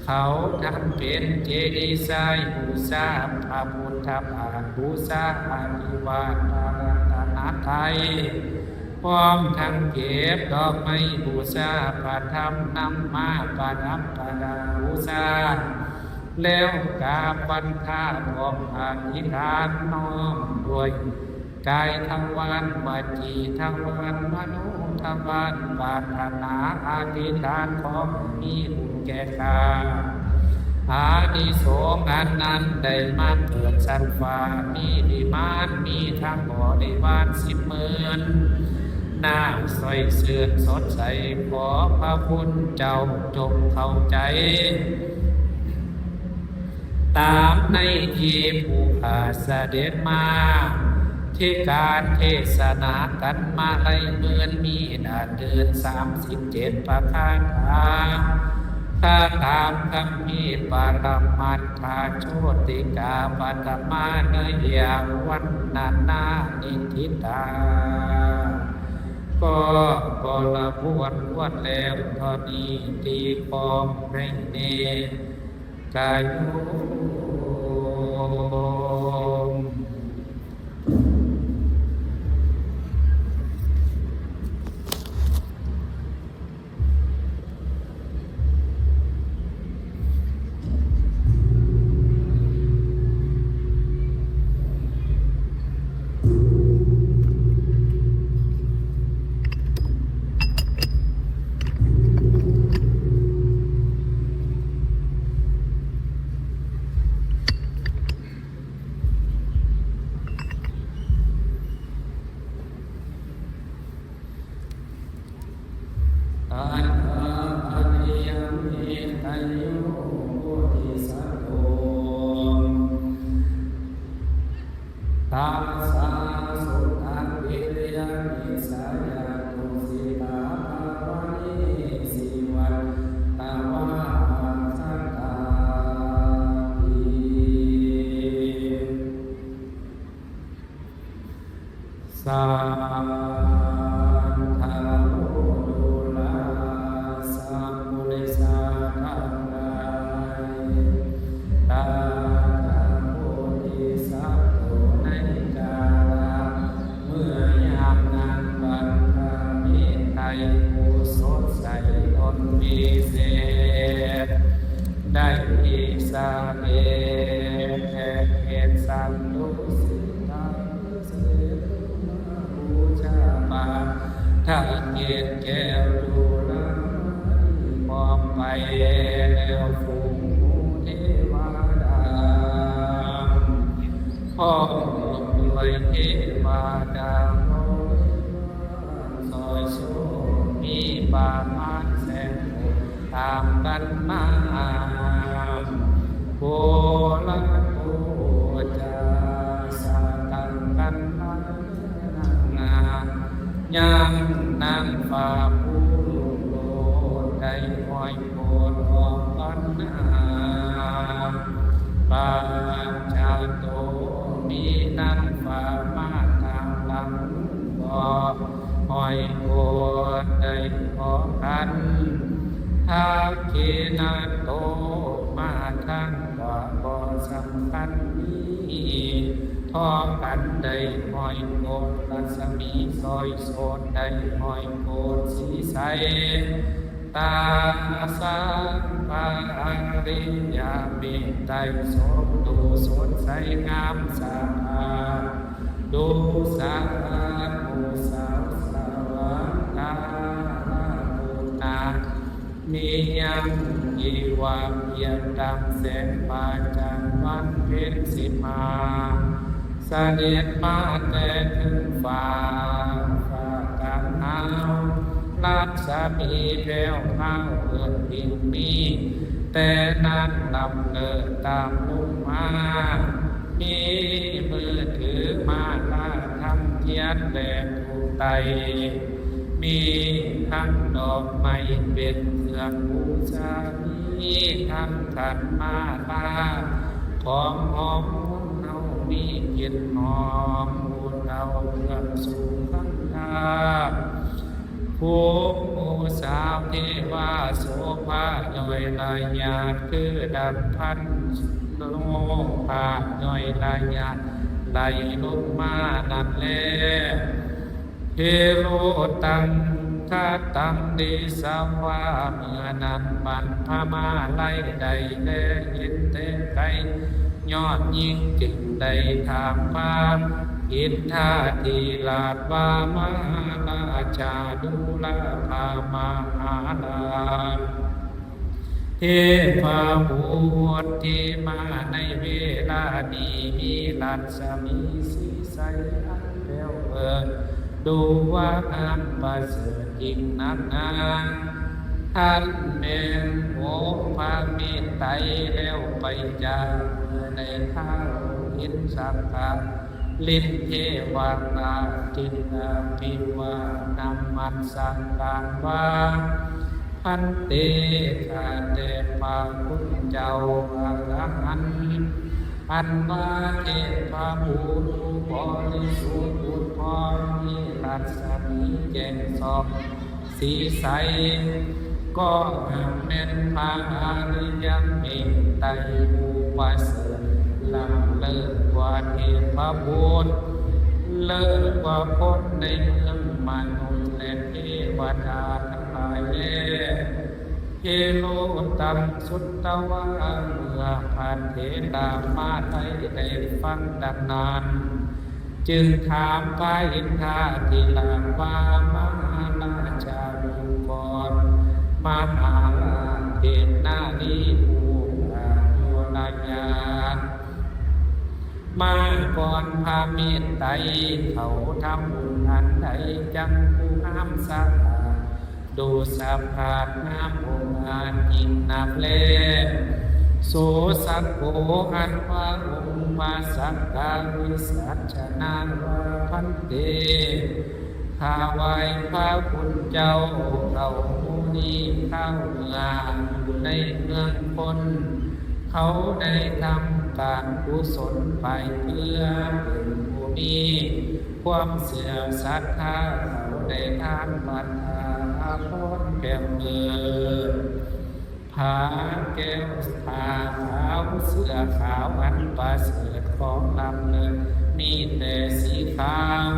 เขาทำเป็นเจดีย์ทรายบูชาพระพุทธบาทบูชาอภิวาทพระรัตนตรัยพร้อมทั้งเก็บดอกไม้บูชาพระธรรมนำมาประดับประดาบูชาแล้วกราบวันข้าพร้อมอธิษฐานน้อมด้วยกายทั้งวันวาจีทั้งวันมโนทั้งวันปรารถนาอธิษฐานของมีบุญแก่ข้าอานิสงส์อันนั้นได้มาเกิดสันฟ้ามีวิมานมีทั้งบริวาร10,000น่าสวยเสื่อสดใสขอพระคุณเจ้าจงเข้าใจตามในที่ผู้ข้าเสด็จมาที่การเทศนากันมาไล่เหมือนมีด่านเดิน37ประการข้าตามคำมีปรมัตถาโชติกาปัตมาเนยวันนานานิทิตาก็บรบวนแล้วทอดีตีกองให้เนกายุ โยโพธิสัตว์โตตาสาสุตังวิริยมิสายาตุสิตาภาวนิสิวัตตาวาสัตตาติสังฆาโมตุลาสัมปุริสาทังไลตาโพธิสัตว์โตในกาลเมื่อยามนานบัณฑามิไตผู้สดใสตนพิเศษได้อิสาเอแห่เขตสันตุสิตาเสมาบูชาบาถ้าเกียรติแก้วดูแลพร้อมไปแล้วฝูงเทวดาพ่อด้วยเทวดาซอยโซมีบาปานแสนตามกันมาโพละโพจาสาตังกันนายังนางฟ้าผู้โลดได้ห้อยโพดออกกันนาปาชาโตมีนางฟ้ามาตามหลังบ่ห้อยโพดได้ขอกันทักขินาโตมาทั้งว่าบ่สำคัญนี้ทอกันได้ห้อยโกดรัศมีซอยโสดได้ห้อยโกดสีใสตาสังปาริยามิไตสมดูสดใสงามสะอาดดูสะอาดผู้สาวสวังกาบุตามียังยีวาเพียงดังแสงปาจันวันเพ็ญ15เสด็จมาแต่ถึงฟ้ากันหนาวรัศมีแผ่วพราวเอิดปิ่งมีแต่นั้นลำเลิศตามลุงมามีมือถือมาลาทำเทียนแดงถูกไตมีทั้งดอกไม้เป็นเครื่องบูชามีทั้งขันมาลาของหอมเนามีกลิ่นหอมมูลเราเพื่อนสู่ขันธาผู้สาวเทวาโสภาย่อยลายญาติคือดับพันโลภาย่อยลายญาติไหลลงมานั่นแลเฮโรตังคาตังดิสาวาเมื่อนั้นบันพมาไล่ใดแลเห็นแต่ไกลยอดยิ่งจึงได้ถามมาอินทาทีลาดวามหาราชาดุลาภามหาลาเทพบุตรที่มาในเวลานี้มีรัศมีสีใสอันแผ่วเบิกดูว่าอันประเสริฐยิ่งนักหนาท่านแม่นโอภามิไตแล้วไปจากในข้าวอินสักกะลินเทวตาจินนาภิวานำมันสังการว่าพันเตกาเตปาคุณเจ้าอรหันต์อันว่าเทพบุตรบริสุทธิ์บุตรพรมีรัศมีแจ่มสองสีใสก็แม่นพาริยังมีไตอุปเสริฐลำเลิศกว่าเทพบุตรเลิศกว่าคนในเมืองมนุษย์และเทวดาทั้งหลายแลเฮโลตังสุตตวะเมื่อผ่านเถรามาไทยได้ฟังดังนั้นจึงถามพระอินทราธิราชว่ามหาราชาดุกรมหาราชเทพนาลีผู้อายุรญามาก่อนพามิตรไตเขาทำบุญอันใดจังผู้ห้ามสา ดูสัพพะน้ำองค์อาจยิ่งนับแลโสสัพโขอันว่าองค์มาสักกาวิสัชนาวาพันเตข้าไหว้พระคุณเจ้าเขาผู้นี้เข้าเมืองอยู่ในเมืองคนเขาได้ทำการกุศลไปเพื่อเป็นผู้มีความเสื่อศรัทธาเขาได้ทานปัทธาพรแก้วเมือผาแก้วผ้าขาวเสื้อขาวอันประเสริฐของลำเนินมีแต่สีขาว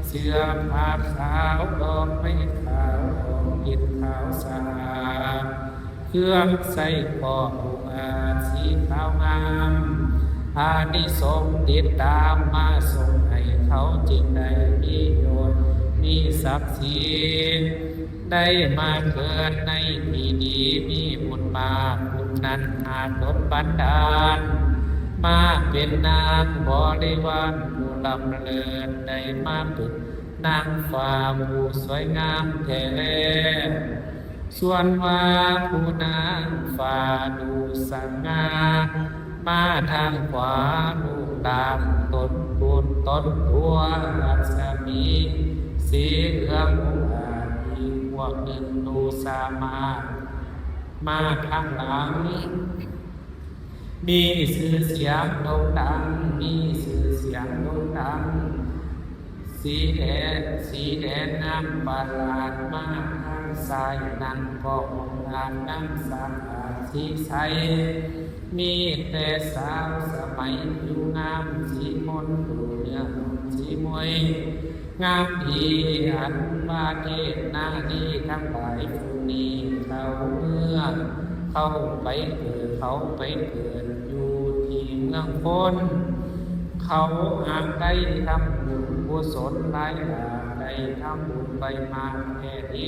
เสื้อผ้าขาวดอกไม้ขาวของกินขาวสะอาดเครื่องใส่คอองค์อาจสีขาวงามอานิสงส์ติดตามมาส่งให้เขาจึงได้มีโยชน์มีศักดิ์ศรีได้มาเกิดในที่นี้มีบุญมาบุญนั้นอาจลดบันดาลมาเป็นนางบริวารผู้ลำเลิศได้มาเป็นนางฟ้าผู้สวยงามแท้แลส่วนว่าผู้นางฟ้าดูสง่ามาทางขวาดูตามต้นบุญต้นตัวรัศมีสีเหลืององค์อาจอีกพวกหนึ่งดูสามารถมาข้างหลังมีชื่อเสียงโด่งดังมีชื่อเสียงโด่งดังสีแดงงามประหลาดมากทางซ้ายนั่นก็องค์อาจนั่งสาขาสีใสมีแต่สาวสมัยอยู่งามสีมนดูเนื้อสีมวยงามดีอันว่าเทศนาดีทั้งหลายผู้นี้เขาเมื่อเข้าไปเกิดเขาไปเกิดอยู่ที่เมืองคนเขาอาจได้ทำบุญกุศลหลายอย่างได้ทำบุญไปมาแค่ดี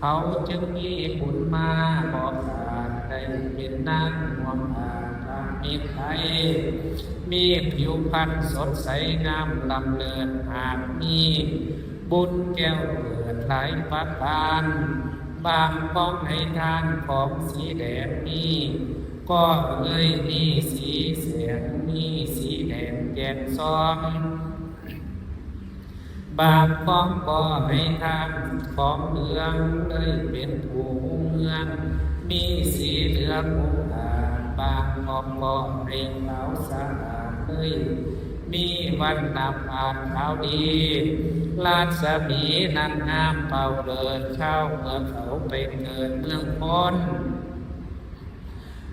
เขาจึงมีบุญมาบอกขาดได้เป็นนางห่วงอาทางมีไทยมีผิวพรรณสดใสงามลำเลิศหากมีบุญแก้วเกิดหลายประการบางป้องให้ทานของสีแดงนี้ก็เลยมีสีแสงมีสีแดงแจ่มซองบางป้องก็ให้ทานของเหลืองเลยเป็นผู้เมืองมีสีเหลืององค์อาจบางป้องก็ให้ขาวสะอาดเลยมีวันนับอาจขาวดีราชมีนันงามเป่าเดินเข้าเมื่อเขาไปเกิดเมืองคน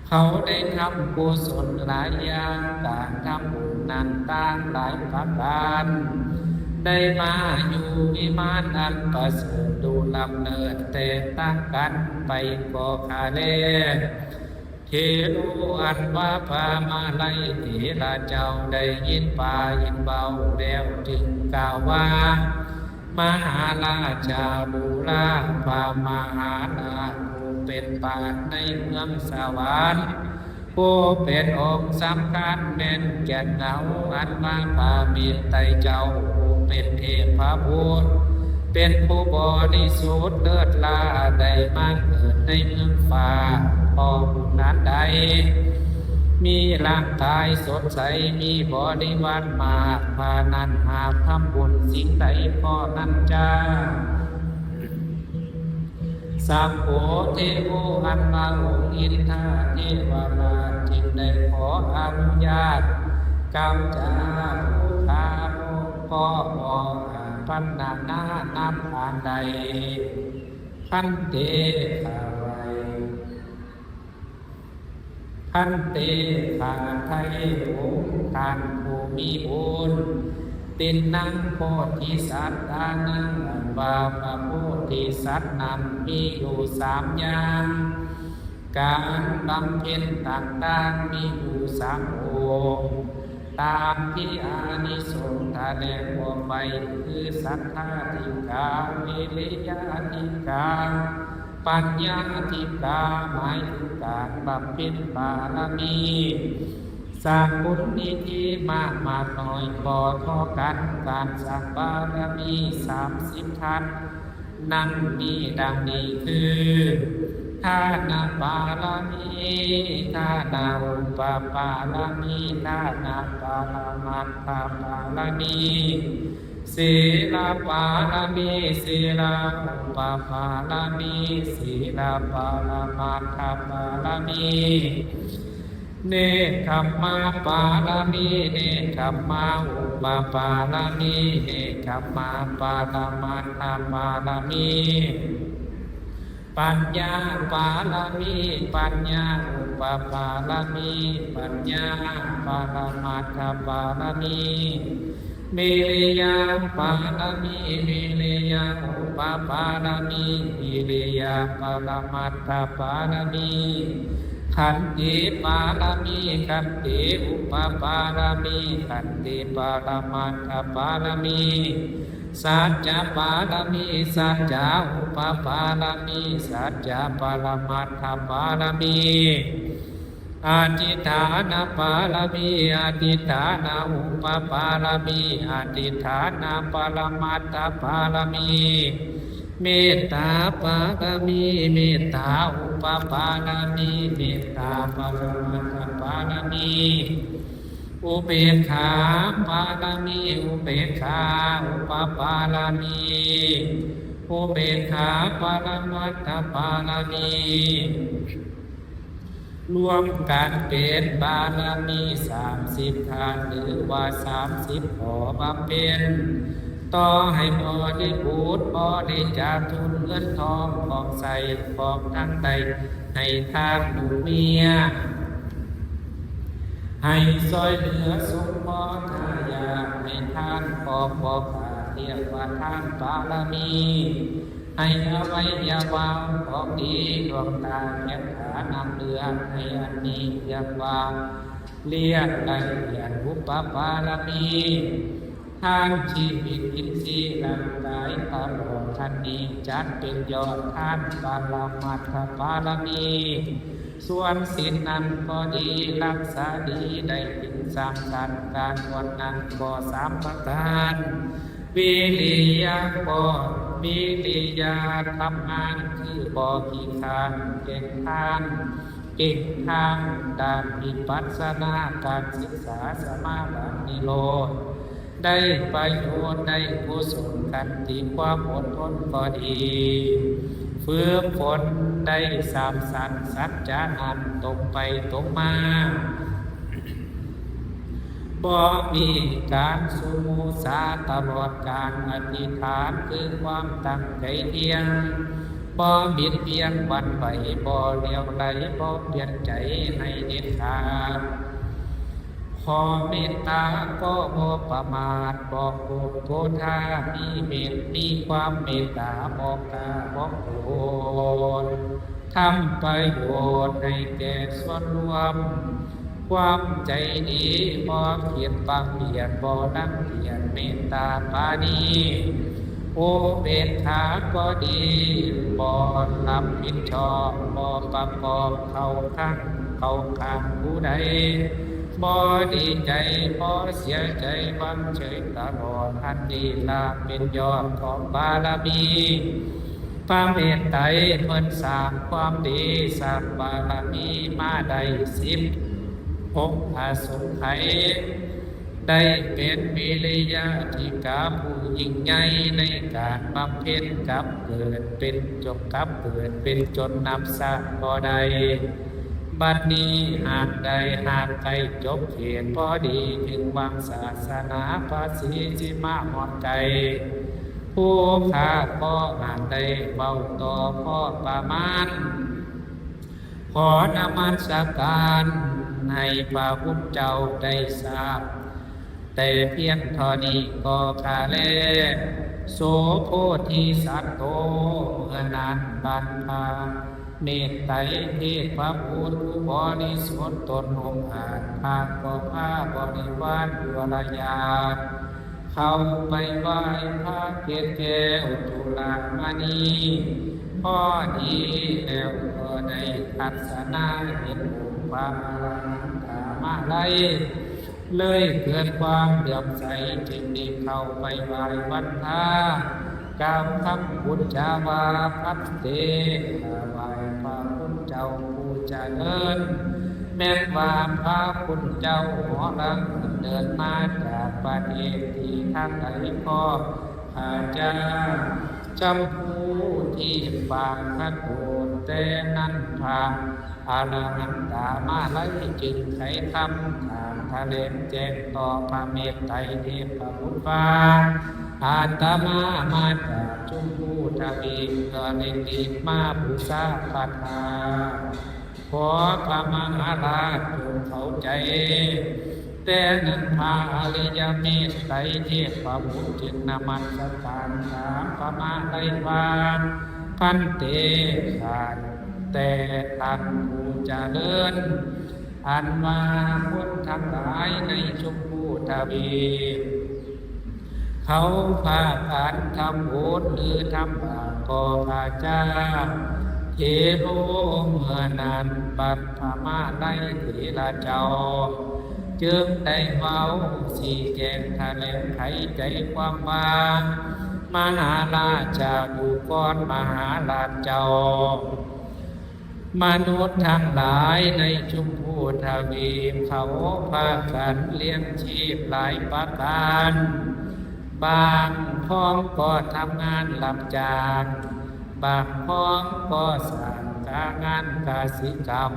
เขาได้ทำกุศลหลายอย่างการทำบุญนั้นต่างหลายประการได้มาอยู่วิมานอันประเสริฐดูลำเนิดแต่ต่างกันไปก็ขาเลเทโลอันว่าพามาไล่เถระเจ้าได้ยินป่ายินเบาแล้วจึงกล่าวว่ามหาราชาบูราพามหาราชผู้เป็นปาฏในเมืองสวรรค์ผู้เป็นองค์สำคัญเป็นแก่นเงาอันว่าพามีไตเจ้าผู้เป็นเทพบุตรเป็นผู้บริสุทธิ์เลิศลาได้มาเกิดในเมืองฟ้าพอผู้นั้นใดมีร่างกายสดใสมีบริวารมากพานั้นหากทำบุญสิ่งใดก็นั้นจ้าสัพโพเทโวอันมาองค์อินทาเทวราชจึงได้ขออนุญาตกำจาผู้ทาโมก็บอกปัญนานานับผ่านใดขันเตขาไวขันเตขาไทยองค์ทานผู้มีบุญตินนังโพธิสัตว์ทานังบาปโพธิสัตว์นั้นมีอยู่3 อย่างการบำเพ็ญต่างๆมีอยู่3 องค์ตามที่อานิสงส์แสดงออกไปคือสัทธาธิกาวิริยะธิกาปัญญาธิกาหมายถึงการบำเพ็ญบารมีสร้างบุญนิธิมากน้อยพอกันการสร้างบารมี30 ทัศ นั่งมีดังนี้คือทานาปาลามีทานาอุปปาลามีทานาปาลามัตถปาลามีศีลปาลามีศีลอุปปาลามีศีลปาลามัตถปาลามีเนคขมมาปาลามีเนคขมมาอุปปาลามีเนคขมมาปาลามัตถปาลามีปัญญาปาลามีปัญญาอุปปาลามีปัญญาปาลามัตถปาลามีวิริยะปาลามีวิริยะอุปปาลามีวิริยะปาลามัตถปาลามีขันติปาลามีขันติอุปปาลามีขันติปาลามัตถปาลามีสัจจะปาลามีสัจจะอุปปาลามีสัจจะปาลามัตถปาลามีอธิฐานปาลามีอธิฐานอุปปาลามีอธิฐานปาลามัตถปาลามีเมตตาปาลามีเมตตาอุปปาลามีเมตตาปาลามัตถปาลามีอุเบกขาปาลามีอุเบกขาอุปปาลามีอุเบกขาปาลามัตถปาลามีรวมกันเป็นบารมี30 ทานหรือว่า30 ขอบำเพ็ญต่อให้บริบูรณ์บริจาคทุนเงินทองของใส่ของทั้งใดให้ทานลูกเมียให้ซอยเหลือสงฆ์ทายาให้ทานของบ่ขาดเรียกว่าทานบารมีให้อวัยวะของดีดวงตาแขนขานำเลือดให้อันนี้เรียกว่าเลียดได้เลียดอุปปาลมีทางชีวิตอินทรีย์ร่างกายตลอดทันนี้จัดเป็นยอดทานปาลมัตถปาลมีส่วนศีลนั้นก็ดีรักษาดีได้ถึง3 กันการงดนั้นก็3 ประการวิริยะก็วิริยะทำงานคือบ่ขี้คร้านเก่งทางเก่งทางด้านวิปัสสนาการศึกษาสมาธินิโรธได้ประโยชน์ได้กุศลกันติความอดทนก็ดีฝึกฝนได้สามสันสัจจะอันตรงไปตรงมาบ่มีการสมุสาตลอดการอธิษฐานคือความตั้งใจเที่ยงบ่บิดเบียนวันไหวบ่เลี้ยวไหลบ่เปลี่ยนใจให้เด็ดขาดขอเมตตาก็บ่ประมาทบ่โกรธโกธามีความเมตตาบ่กล้าบ่โกรธทำประโยชน์ให้แก่ส่วนรวมความใจดีบ่เกียดบังเบียดบ่รังเกียจเมตตาปราณีโอเบกขาก็ดีบ่รับผิดชอบบ่ประกอบเข้าข้างผู้ใดบ่ดีใจบ่เสียใจวางเฉยตลอดอันดีละเป็นยอดของบารมีพระเมตไตรเพิ่นสร้างความดีสร้างบารมีมาได้10 องค์อาสงไขยได้เป็นวิริยะที่กาผู้ยิ่งใหญ่ในการบำเพ็ญกับเกิดเป็นจบกับเกิดเป็นจนนับสักบ่ได้บัดนี้หากใดหากใครจบเขตพอดีถึงวางศาสนาภาษีจิมาหอดไกลผู้ข้าก็หากใดเบาต่อพ่อประมาณขอนมัสการให้พระพุทธเจ้าได้ทราบแต่เพียงเท่านี้ก็กาเลโสโพธิสัตโตเมื่อนานบันพาเมตไตรเทพพุทธบริสุทธิ์ตนองค์อาจภาคก็พาบริวารวรยาเข้าไปไหว้พระเกศแก้วจุฬามณีพอดีแล้วก็ได้ทัศนาเห็นองค์พระอรหันตมาลัยเลยเกิดความเลื่อมใสจึงได้เข้าไปไหว้วัดท่าก กล่าวคำพุทธจาวาพัฒเตถวายพระคุณเจ้าผู้เจริญแม้ว่าพระคุณเจ้าหอรังเดินมาจากประเทศที่ทางไหนก็อาจจะจำผู้ที่ฝากพระโกรธแต่นั้นพาอาราหันตามาไลจึงไขคำถามทะเลแจ้งต่อพระเมตไตรเทพบุตรฟ้าอาตมามาจากชมพูทวีก็ได้รีบมาบูชาพระธาตุขอพระมหาราชจงเข้าใจแต่นั้นพาอริยเมตไตรเทพบุตรจึงนมัสการถามพระมหาไตรว่าพันเตขาดแต่ท่านผู้เจริญอันว่าคนทั้งหลายในชมพูทวีเขาพากันทำบุญหรือทำบาปก็พระเจ้าเทโลเมื่อนั้นปัตภมาได้ทีละเจ้าจึงได้เว้าสีแจงแถลงไขใจความว่ามหาราชาบุกรมหาราชเจ้ามนุษย์ทั้งหลายในชมพูทวีเขาพากันเลี้ยงชีพหลายประการบางพ้องก็ทำงานรับจ้างบางพ้องก็สร้างการงานกสิกรรม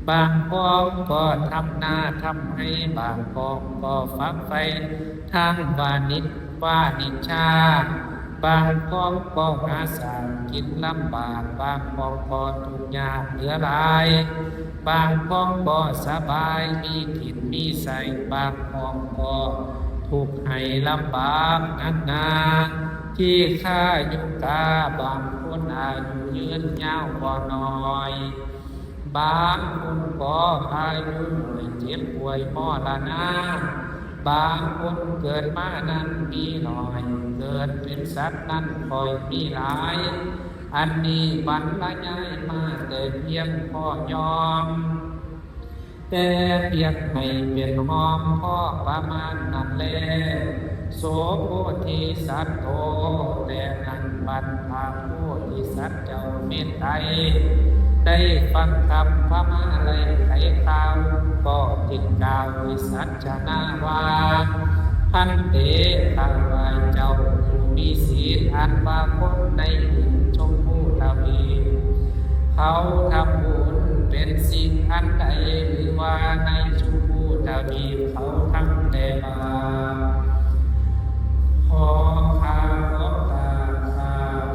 บางพ้องก็ทำนาทำให้บางพ้องก็ฝักใฝ่ทางวานิชาบางพ้องก็หาสร้างกินลำบากบางพ้องก็ทุกข์ยากเหลือหลายบางพ้องก็สบายมีถิ่นมีใสบางพ้องก็ทุกข์ให้ลำบากนักหนาที่ข้าอยู่กาบางคนอายุยืนยาวกว่าน้อยบางคนก็อายุน้อยเจ็บป่วยมรณะบางคนเกิดมานั้นมีน้อยเกิดเป็นสัตว์นั้นคอยมีหลายอันนี้บรรยายมาแต่เพียงพอยอมแต่เพียงให้เป็นหอมพ่อประมาณนั้นแลโสโพธิสัตว์โตแต่นั้นบรรพโพธิสัตว์เจ้าเมตไตรได้ฟังคำพระมาลัยไขข่าวก็จึงกล่าววิสัชนาว่าพันเตถวายเจ้าผู้มีศีลอันว่าคนในถิ่นชมพูทวีเขาทำบุญเป็นสิ่งอันใดหรือว่าในชมพูทวีเขาทำแต่บาปขอข้าขอตาข้า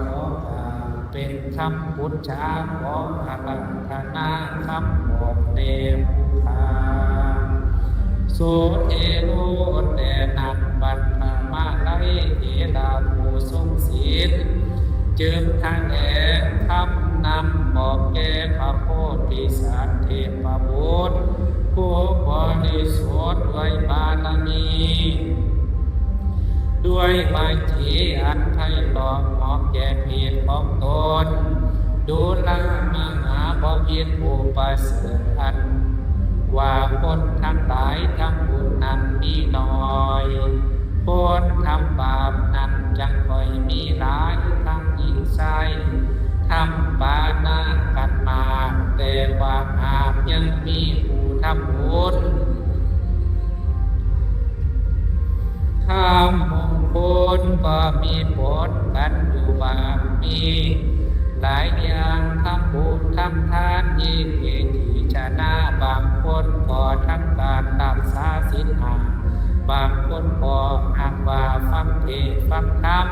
ขอตาเป็นคำพุทธาขออารัธนาคำบอกเดมุขาโสเทโลแต่นักบัณฑมาไลเทลาผู้ทรงศีลจึงทางแห่งคำนำบอกแก่พระโพธิสัตว์เทพบุตรผู้บริสุทธิ์ด้วยบารมีด้วยบาจีอันไพเราะเหมาะแก่เพียรของตนดูแลมหาบพิตรผู้ประเสริฐอันว่าคนทั้งหลายทั้งบุญนั้นมีน้อยคนทำบาปนั้นจังค่อยมีหลายทั้งหญิงชายทำบาปนากันมาแต่ว่าอาจยังมีผู้ทำบุญข้ามมงคลก็มีผลกันอยู่บางมีหลายอย่างทำบุญทำทานยิ่งเกีชนะบางคนก็ทำการรักษาศีลห้าบางคนก็อ้างว่าฟังเทศน์ฟังธรรม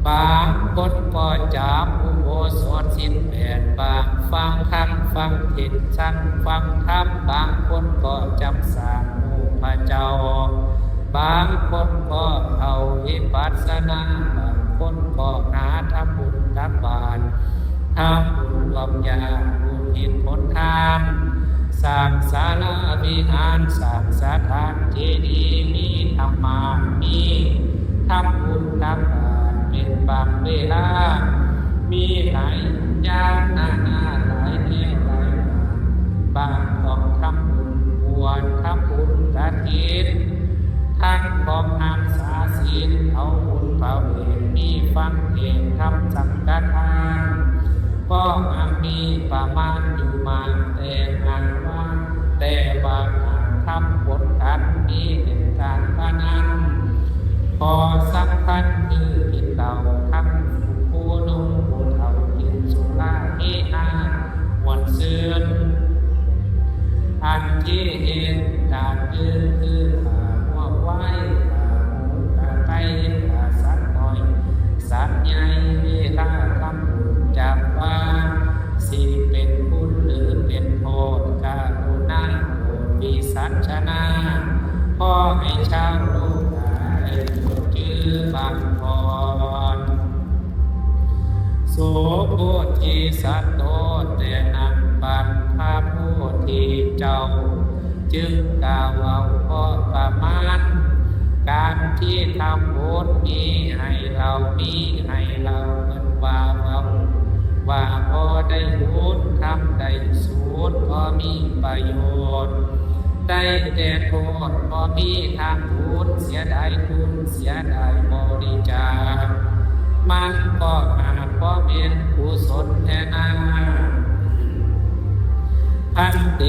บางคนก็จำอุโบสถศีลแปดบางฟังธรรมฟังเทศน์ฟังธรรมบางคนก็จำสามมูพระเจ้าบางคนก็เข้าวิปัสสนาบางคนก็หาทำบุญตักบาตรทำบุญรวมญาติบุญหินผลทานสร้างศาลาวิหารสร้างสถานเจดีย์มีธรรมามีทำบุญตักบาตรเป็นบางเวลามีหลายอย่างนาหลายแนวหลายบางต้องทำบุญบวชทำบุญกฐินทั้งของอาสา ศีลเอาบุญเผาเอกมีฟังเอกทำสังฆทานก็มีประมาณอยู่มาแต่งานว่างแต่บางทำผลกันมีเป็นการพนันพอสักพันคือกินเหล้าทั้งผู้นุ่งผู้เฒ่ากินสุราเฮฮาหวนเสื่ออันที่เห็นการยืนคือขาหัวไว้ขาหมูขาไก่ขาสัตว์น้อยสัตว์ใหญ่เวลาทำบุญจากว่าสิเป็นบุญหรือเป็นโทษกรุณาโปรดวิสัชนาขอให้ชาวโลกได้จื้อบางพรโสโพธิสัตโตแต่นักปัญพาโพธิเจ้าจึงกล่าวเอาพอประมาณการที่ทำบุญมีให้เรามีให้เราเหมือนว่าพอได้บุญทำได้สูญพอมีประโยชน์ได้แต่โทษพอมีทางบุญเสียดายทุนเสียดายบริจาคมันก็อาจพอเป็นกุศลแท้นาพันเต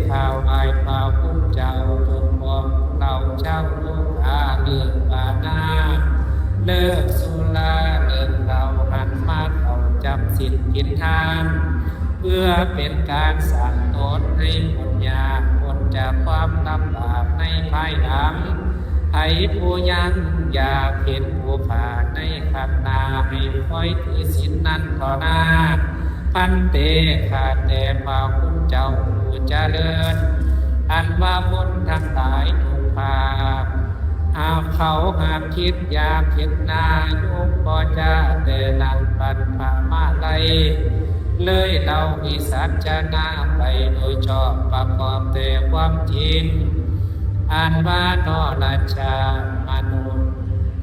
ข่าวไอ้ข่าวคุณเจ้าจนมองเราเจ้าลูกอาเลือกปานาเลิกสุราเลิกเราหันมาเราจำศีลกินทานเพื่อเป็นการสั่งตนให้ผลยาพ้นจากความลำบากในภายหลังให้ผู้ยังอยากเห็นผู้ผ่านในขันนาให้คอยถือศีลนั้นต่อหน้าพันเตขาดแต่พาคุณเจ้าผู้เจริญอันว่าพ้นทั้งหลายทุกภาคหากเขาหากคิดอยากเห็นนายุกก็จะแต่นังปัญภามาไลเลยเราวิสัชนาไปโดยชอบประกอบแต่ความจริงอันว่านอราชามนุษย์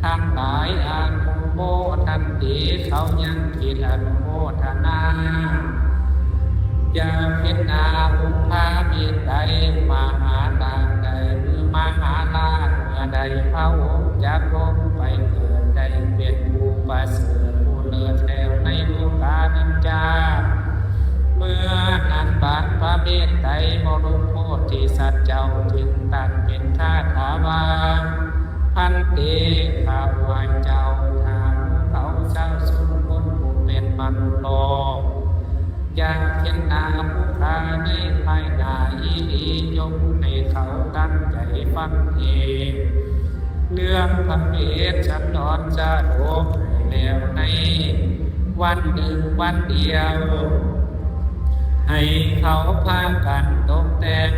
ทั้งหลายอนุโมทันติเขายังคิดอนุโมทนาอยากเห็นนาอุปามีใดมหาลาใดหรือมหาลาเมื่อใดพระองค์จะลงไปเกิดได้เป็นผู้ประเสริฐผู้เลิศแล้วในโลกานิจจาเมื่อนั้นบาทพระเมตไตรบรมโพธิสัตว์เจ้าจึงตั้งเป็นท่าถาวาพันเตข้าพเจ้าทางเขาเจ้าสุนคนผู้เป็นมนุษย์โลกอยากเห็นหน้าผู้พาในภายหน้าอีลียกให้เขาตั้งใจฟังเทศเรื่องพระเมตฉันนอนจะโลกแล้วในวันหนึ่งวันเดียวให้เขาพากันตกแต่ง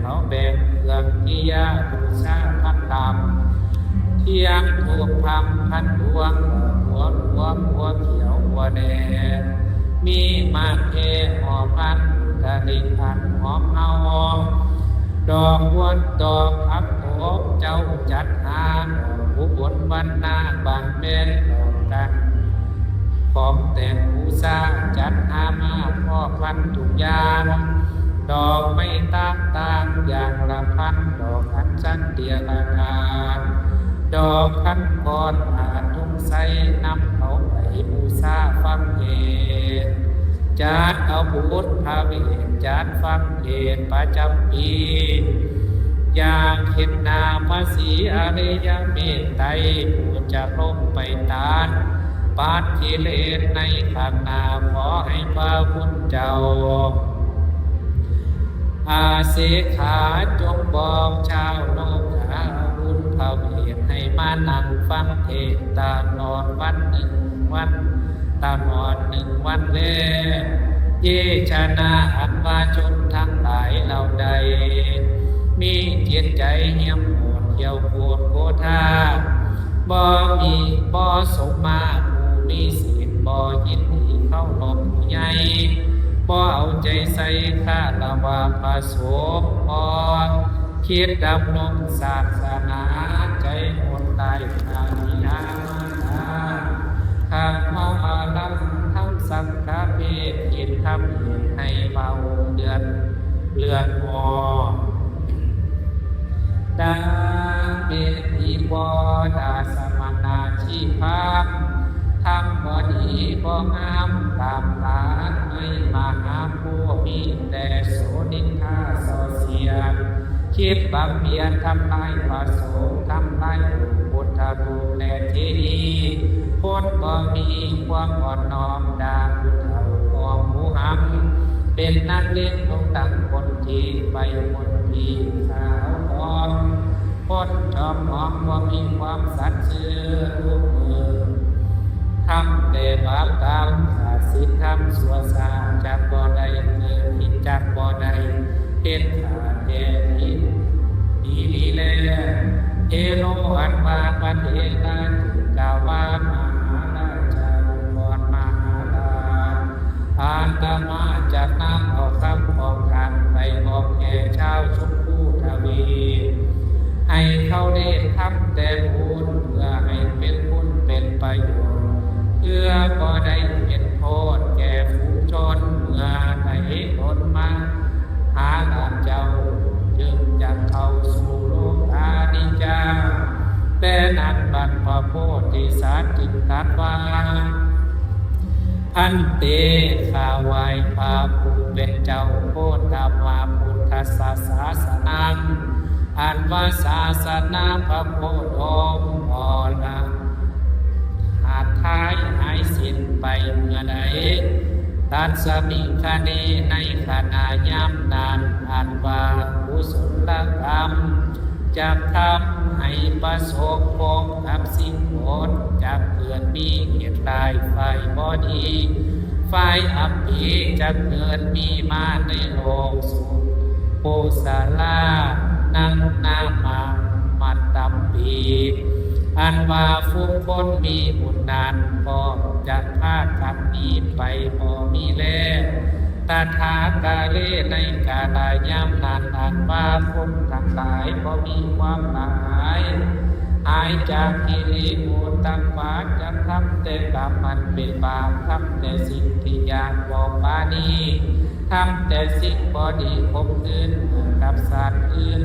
เขาแบ่งเครื่องกิยาบูชาพันตามเทียมถูกพังพันดวงหัวเขียวหัวแดงมีมาเทหอพันกระดิ่งพันหอมเอาดอกวนดอกอับโอบเจ้าจัดหาผู้บนวันนาบานเป็นดอกกันของแต่งบูชาจัดหามาพ่อพันทุกอย่างดอกไม่ต่างอย่างละพันดอกอันสั้นเดียละกาดอกขันก้อนอาทุ่งใสนำเขาไปบูชาฟังเทศจัดเอาบุตรพระเวทจัดฟังเทศประจำปีอยากเห็นนาภาษีอริยเมตไตรผู้จะลงไปตานปาดกิเลสในข้างหน้าขอให้พระพุทธเจ้าอาเสขาจงบอกชาวโลกขาบุญพระเวทให้มานั่งฟังเทศตลอดวันหนึ่งวันตลอด1 วันแลเยชนะอันว่าชนทั้งหลายเราใดมีจิตใจเหี่ยมโหดเหี่ยวโกรธโกธาบ่มีบ่สมมาผู้มีศีลบ่ยินดีเข้ารบผู้ใหญ่บ่เอาใจใส่ข้าละว่าพระสงฆ์บ่คิดดำรงศาสนาใจโหดตายข้ามีอาข้ามาลังทั้งสังฆเพศกินทำเหตุให้เบาเดือนหอดาเมติวดาสมัง ามทำบ่ดีบ่งามตามหลานไม่มาหาผู้มีแต่โสนินทาส่อเสียดคิดบำเพ็ญทำลายพระสงฆ์ทำลายพุทธรูปและเทดีย์พ้นบ่มีความอ่อนน้อมด่าผู้เฒ่าของหมู่หำเป็นนักเล่นลงตั้งคนที่ไปคนที่ขาวอ่อนพ้นจอมหอมบ่มีความสัตย์ซื่อทุกมือทำแต่บาปกรรมขาดศีลธรรมชั่วช้าจากบ่ได้เกิดผิดจากบ่ได้เป็นขาดแก่ผิดดีแล้วเอโลอันมาปฏิลาจึงกล่าวว่ามหาราชาบุญมหาราชอาตมาจากนำเอาคำของท่านไปบอกแก่ชาวชมพูทวีให้เขาได้ทำแต่บุญเพื่อให้เป็นบุญเป็นประโยชน์เพื่อบ่ได้เป็นโทษแก่ผู้ชนเมื่อได้ผลมาหาลานเจ้าจึงจะเข้าสู่โลกอานิจจาแต่นั้นบัดพระโพธิสัตว์จึงตรัสว่าอันเตข้าไหว้พระผู้เป็นเจ้าโพธวาพุทธศาสนาอันว่าศาสนาพระโพธิ์องค์พอละหาท้ายหายสิ้นไปเมื่อใดตัดสมิคเนในขณะยามนานอันว่ากุศลกรรมจะทำให้ประสบพบกับสิ่งโหดจะเกิดมีเหตุร้ายฝ่ายบ่ดีฝ่ายอัปปีจะเกิดมีมาในโลกสุขโพสาลานังนามามัตตัมปีอันว่าฟุกคนมีบุญนานก็จะพากันนี้ไปบ่มีแล้วตถากาเลในกาลยามนานอันว่าคนทั้งหลายบ่มีความหมายหายจากกิเลสโมตังวาจะทำแต่กรรมมันเป็นบาปทำแต่สิ่งที่ยากบ่ปานีทำแต่สิ่งบ่ดีคบคืนเหมือนกับสัตว์อื่น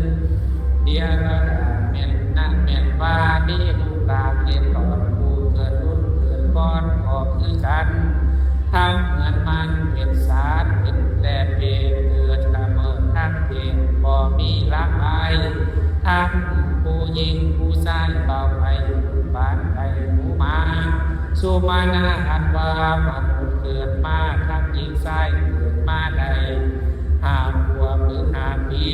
เดียระดาเมียนนั่นเมียนว่ามีลูกหลานเลี้ยงหลอนผู้เกิดรุ่นเกิดก้อนก็คือกันทำเหมือนมันเป็นสารเป็นแต่เพศเกิดละเมิดทางเพศบ่มีละอายทั้งผู้หญิงผู้ชายเบาไปบ้านไปหมูมาสุมาณาอันว่ามนุษย์เกิดมาทั้งหญิงชายเกิดมาใด5 ขวบหรือ5 ปี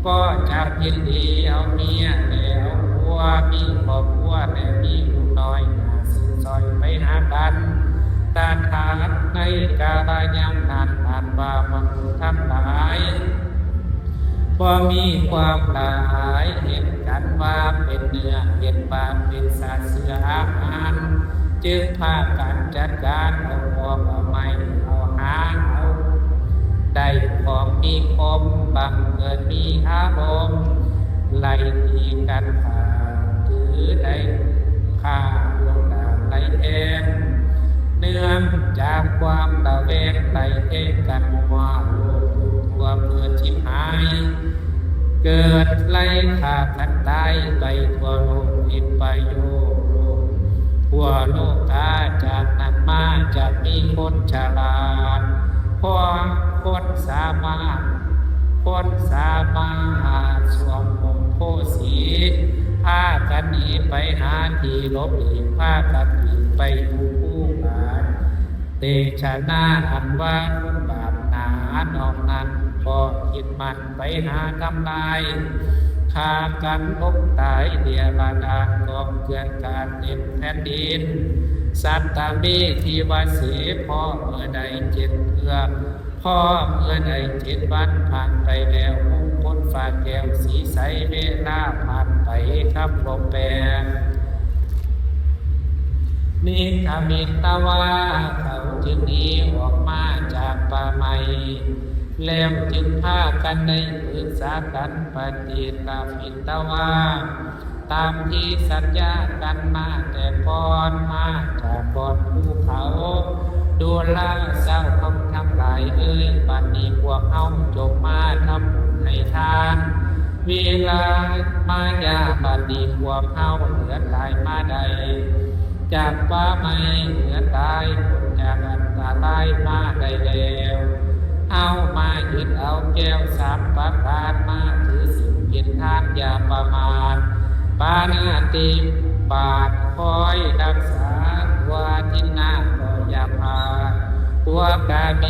ก็จะยินดีเอาเมียแล้วผัวมีครอบครัวแต่มีลูกน้อยสินสอดไปหากันตาทานในกาลยามนานผ่านว่ามนุษย์ทั้งหลายบ่มีความหลายเห็นกันว่าเป็นเนื้อเห็นว่าเป็นสัตว์เสืออาหารจึงพากันจัดการเอาของเอาไม้เอาหาเอาได้ของมีคมบังเกิดมีอารมณ์ไล่ตีกันขาถือได้ฆ่าลงดาบไล่แอนเนื่องจากความตะเวนไล่เอ็กันว่าโลกทั่วเพื่อชิบหายเกิดไล่ฆ่ากันตายไปทั่วโลกอิปโยโลกทั่วโลกาจากนั้นมาจะมีคนฉลาดพอคนสามารถสวมผมโพสีพากันหนีไปหาที่หลบหลีกพากันหนีไปดูผู้บาปเตชะนาอันว่าคนบาปหนานอกนั้นก็คิดมันไปหาทำลายฆ่ากันลบตายเดียบาดาลกองเกลื่อนการเต็มแผ่นดินสัตตมีทีวาสีพ่อเมื่อใด7 เพื่อพ่อเมื่อใด7 วันผ่านไปแล้วมงคลฝากแก้วสีใสเวลาผ่านไปครับลมแปรนิคมิตวาเขาจึงหนีออกมาจากป่าไม้แล้วจึงพากันในปรึกษากันปฏิลาภิตวาตามที่สัญญากันมาแต่ก่อนมาจากบนภูเขาดูแลเจ้าคำทั้งหลายบัดนี้พวกเอาจงมาทำบุญให้ทานเวลามายาบัดนี้พวกเอาเหลือหลายมาใด จากฟ้าไม่เหลือตายคนจากอันตาตายมาได้แล้วเอามายึดเอาแก้วสามประการมาถือสิ่งกินทานอย่าประมาทปานาติบาทคอยรักษาตัวทินนาก็อย่าพาตัวกาเม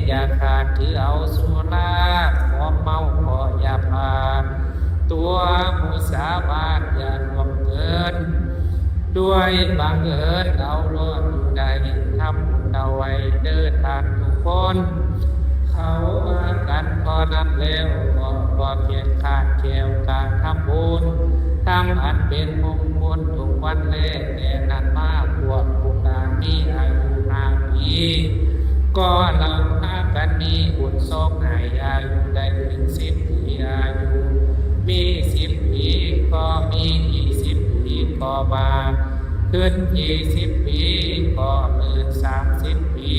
อย่าขาดถือเอาสุราของเมาก็อย่าพาตัวมุสาวาทอย่ารวมเกินด้วยบังเอิญเอารอดอยู่ได้ทำเอาไว้เดินทางทุกคนเขาว่ากันพอนั้นแล้วก็เพียรขาดแก้วการทำบุญทำอันเป็นมงคลทุกวันแลแต่นั้นมาพวกผู้ตามีอายุ5 ปีก็เราพากันมีบุญทรงให้อายุได้ถึง10 ปีอายุมี10 ปีก็มี20 ปีก็มาขึ้น20 ปีก็เกิน30 ปี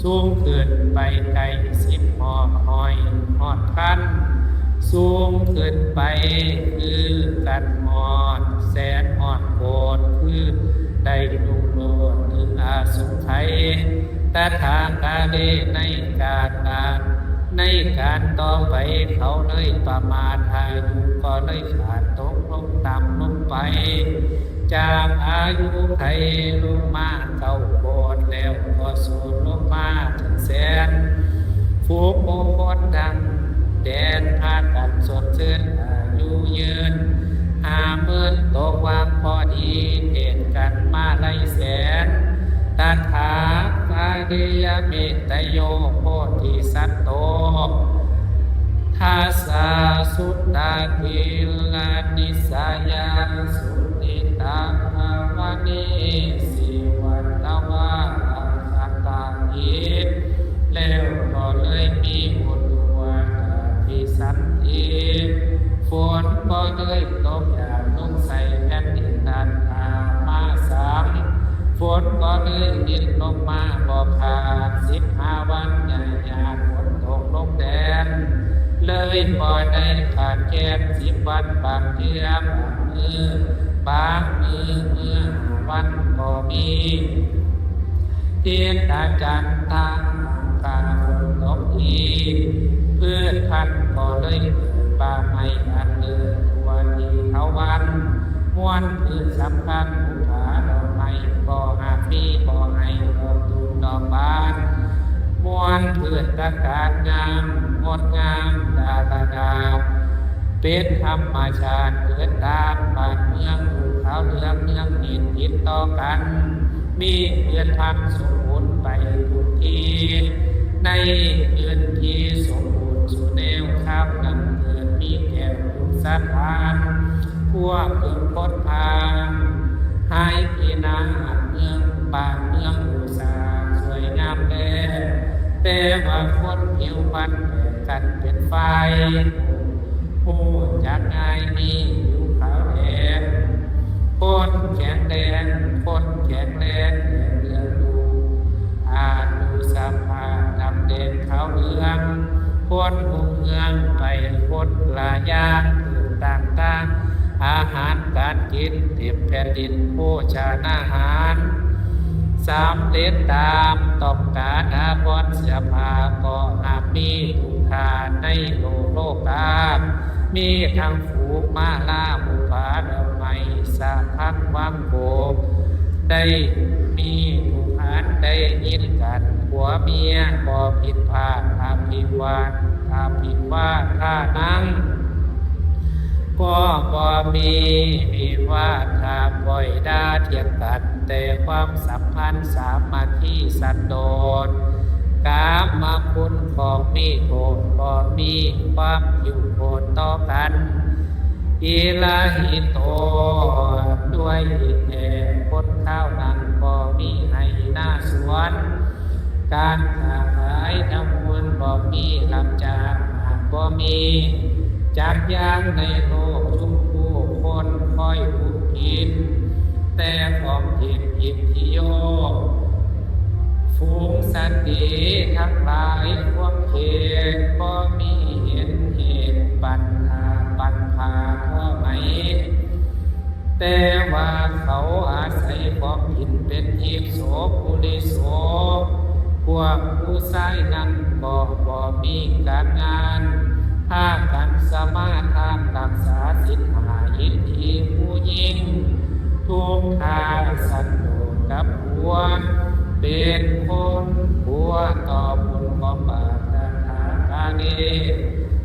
สูงขึ้นไปไกล10 หอยหอดคันสูงขึ้นไปคือกันหอดแสนหอดโกดคือได้ดุงโลดถึงอาสุไขแต่ทางกาเลในการต่อไปเขาเลยประมาทอายุก็เลยขาดตกลงต่ำลงไปจากอายุไขลงมาเก่าโกดแล้วก็สูงลงมาถึงแสนฟูกโมกดดังแดนพากันสดชื่นอายุยืน50,000ตกวางพอดีเด่นกันมาไล่แสนตถาคาเดยเมตโยโพธิสัตโตทัสสะสุตตะกิลานิสายาสุติตาภาวะเนสิวันตวะอัตตาอิแล้วก็เลยมีบุญวัฏพิสันติฝนก็เลยตกอย่างลงใส่แผ่นดินด้านข้างมา3ฝนก็เลยดินลงมาบอกขาด15 วันใหญ่ยาฝนตกลงแดนเลยพอได้ขาดแค่10 วันบางเดือนเมื่อวันก็มีเทียนตาจันทางการฝนตกอีกเพื่อพันก็เลยเกิดป่าไม้อันเดินทั่วที่เขาวันม้วนพืชสำคัญภูผาดอกไม้ก็มีก็ให้ดอกตูมดอกบานม้วนพืชอากาศงามงดงามดาเป็นธรรมชาติเกิดตามบ้านเมืองภูเขาเรืองเมืองหินติดต่อกันมีเพื่อนทำสมบูรณ์ไปทุกทีในพื้นที่สมบูรณ์สุแนวข้าวดำเกิดมีแก่ทุกสถานพวกเกิดพ้นทางหายพีนาเมืองบ้านเมืองอุษาสวยงามแท้แต่ว่าคนผิวพรรณแบ่งกันเป็นฝ่ายผู้จากง่ายมีผิวขาวแดงคนแข็งแรงคนแข็งแรงเรืองดูดูสภาพดำเด่นขาวเหลืองคนหุ่นเมืองไปคนลายางคือต่างๆอาหารการกินเต็มแผ่นดินโภชนาอาหาร3เล็ดตามต้องการอาภรณ์เสื้อผ้าก็มีทุกทานในโลกามีทั้งฝูงม้าลาภูผาดอกไม้สะพัดวังโบกได้มีทุกอันได้ยินกันผัวเมียบ่ผิดพลาดอาภิวาทท่านั่งก็บ่มีว่าถ้าบ่อยด่าเถียงกันแต่ความสัมพันธ์สามัคคีสันโดษกามคุณของมีโทษก็มีความอยู่โทษต่อกันอิลาหิโตด้วยแห่คนข้าวนั้นก็มีให้หน้าสวนการค้าขายทำบุญบ่มีลำจากบ่มีจากอย่างในโลกทุกผู้คนคอยผูกกินแต่ของผิดที่โยฝูงสัตว์ดีทั้งหลายพวกเขตบ่มีเห็นเหตุปัญหาเพราะไหม แต่ว่าเขาอาศัยของกินเป็นอีกโสปุริโสพวกผู้ชายนั้นก็บ่มีการงานพากันสมาทานรักษาศีลห้ายินดีผู้ยิ่งทุกขาสันโดษกับผัวเป็นคนผัวต่อบุญของบาปนาคาเน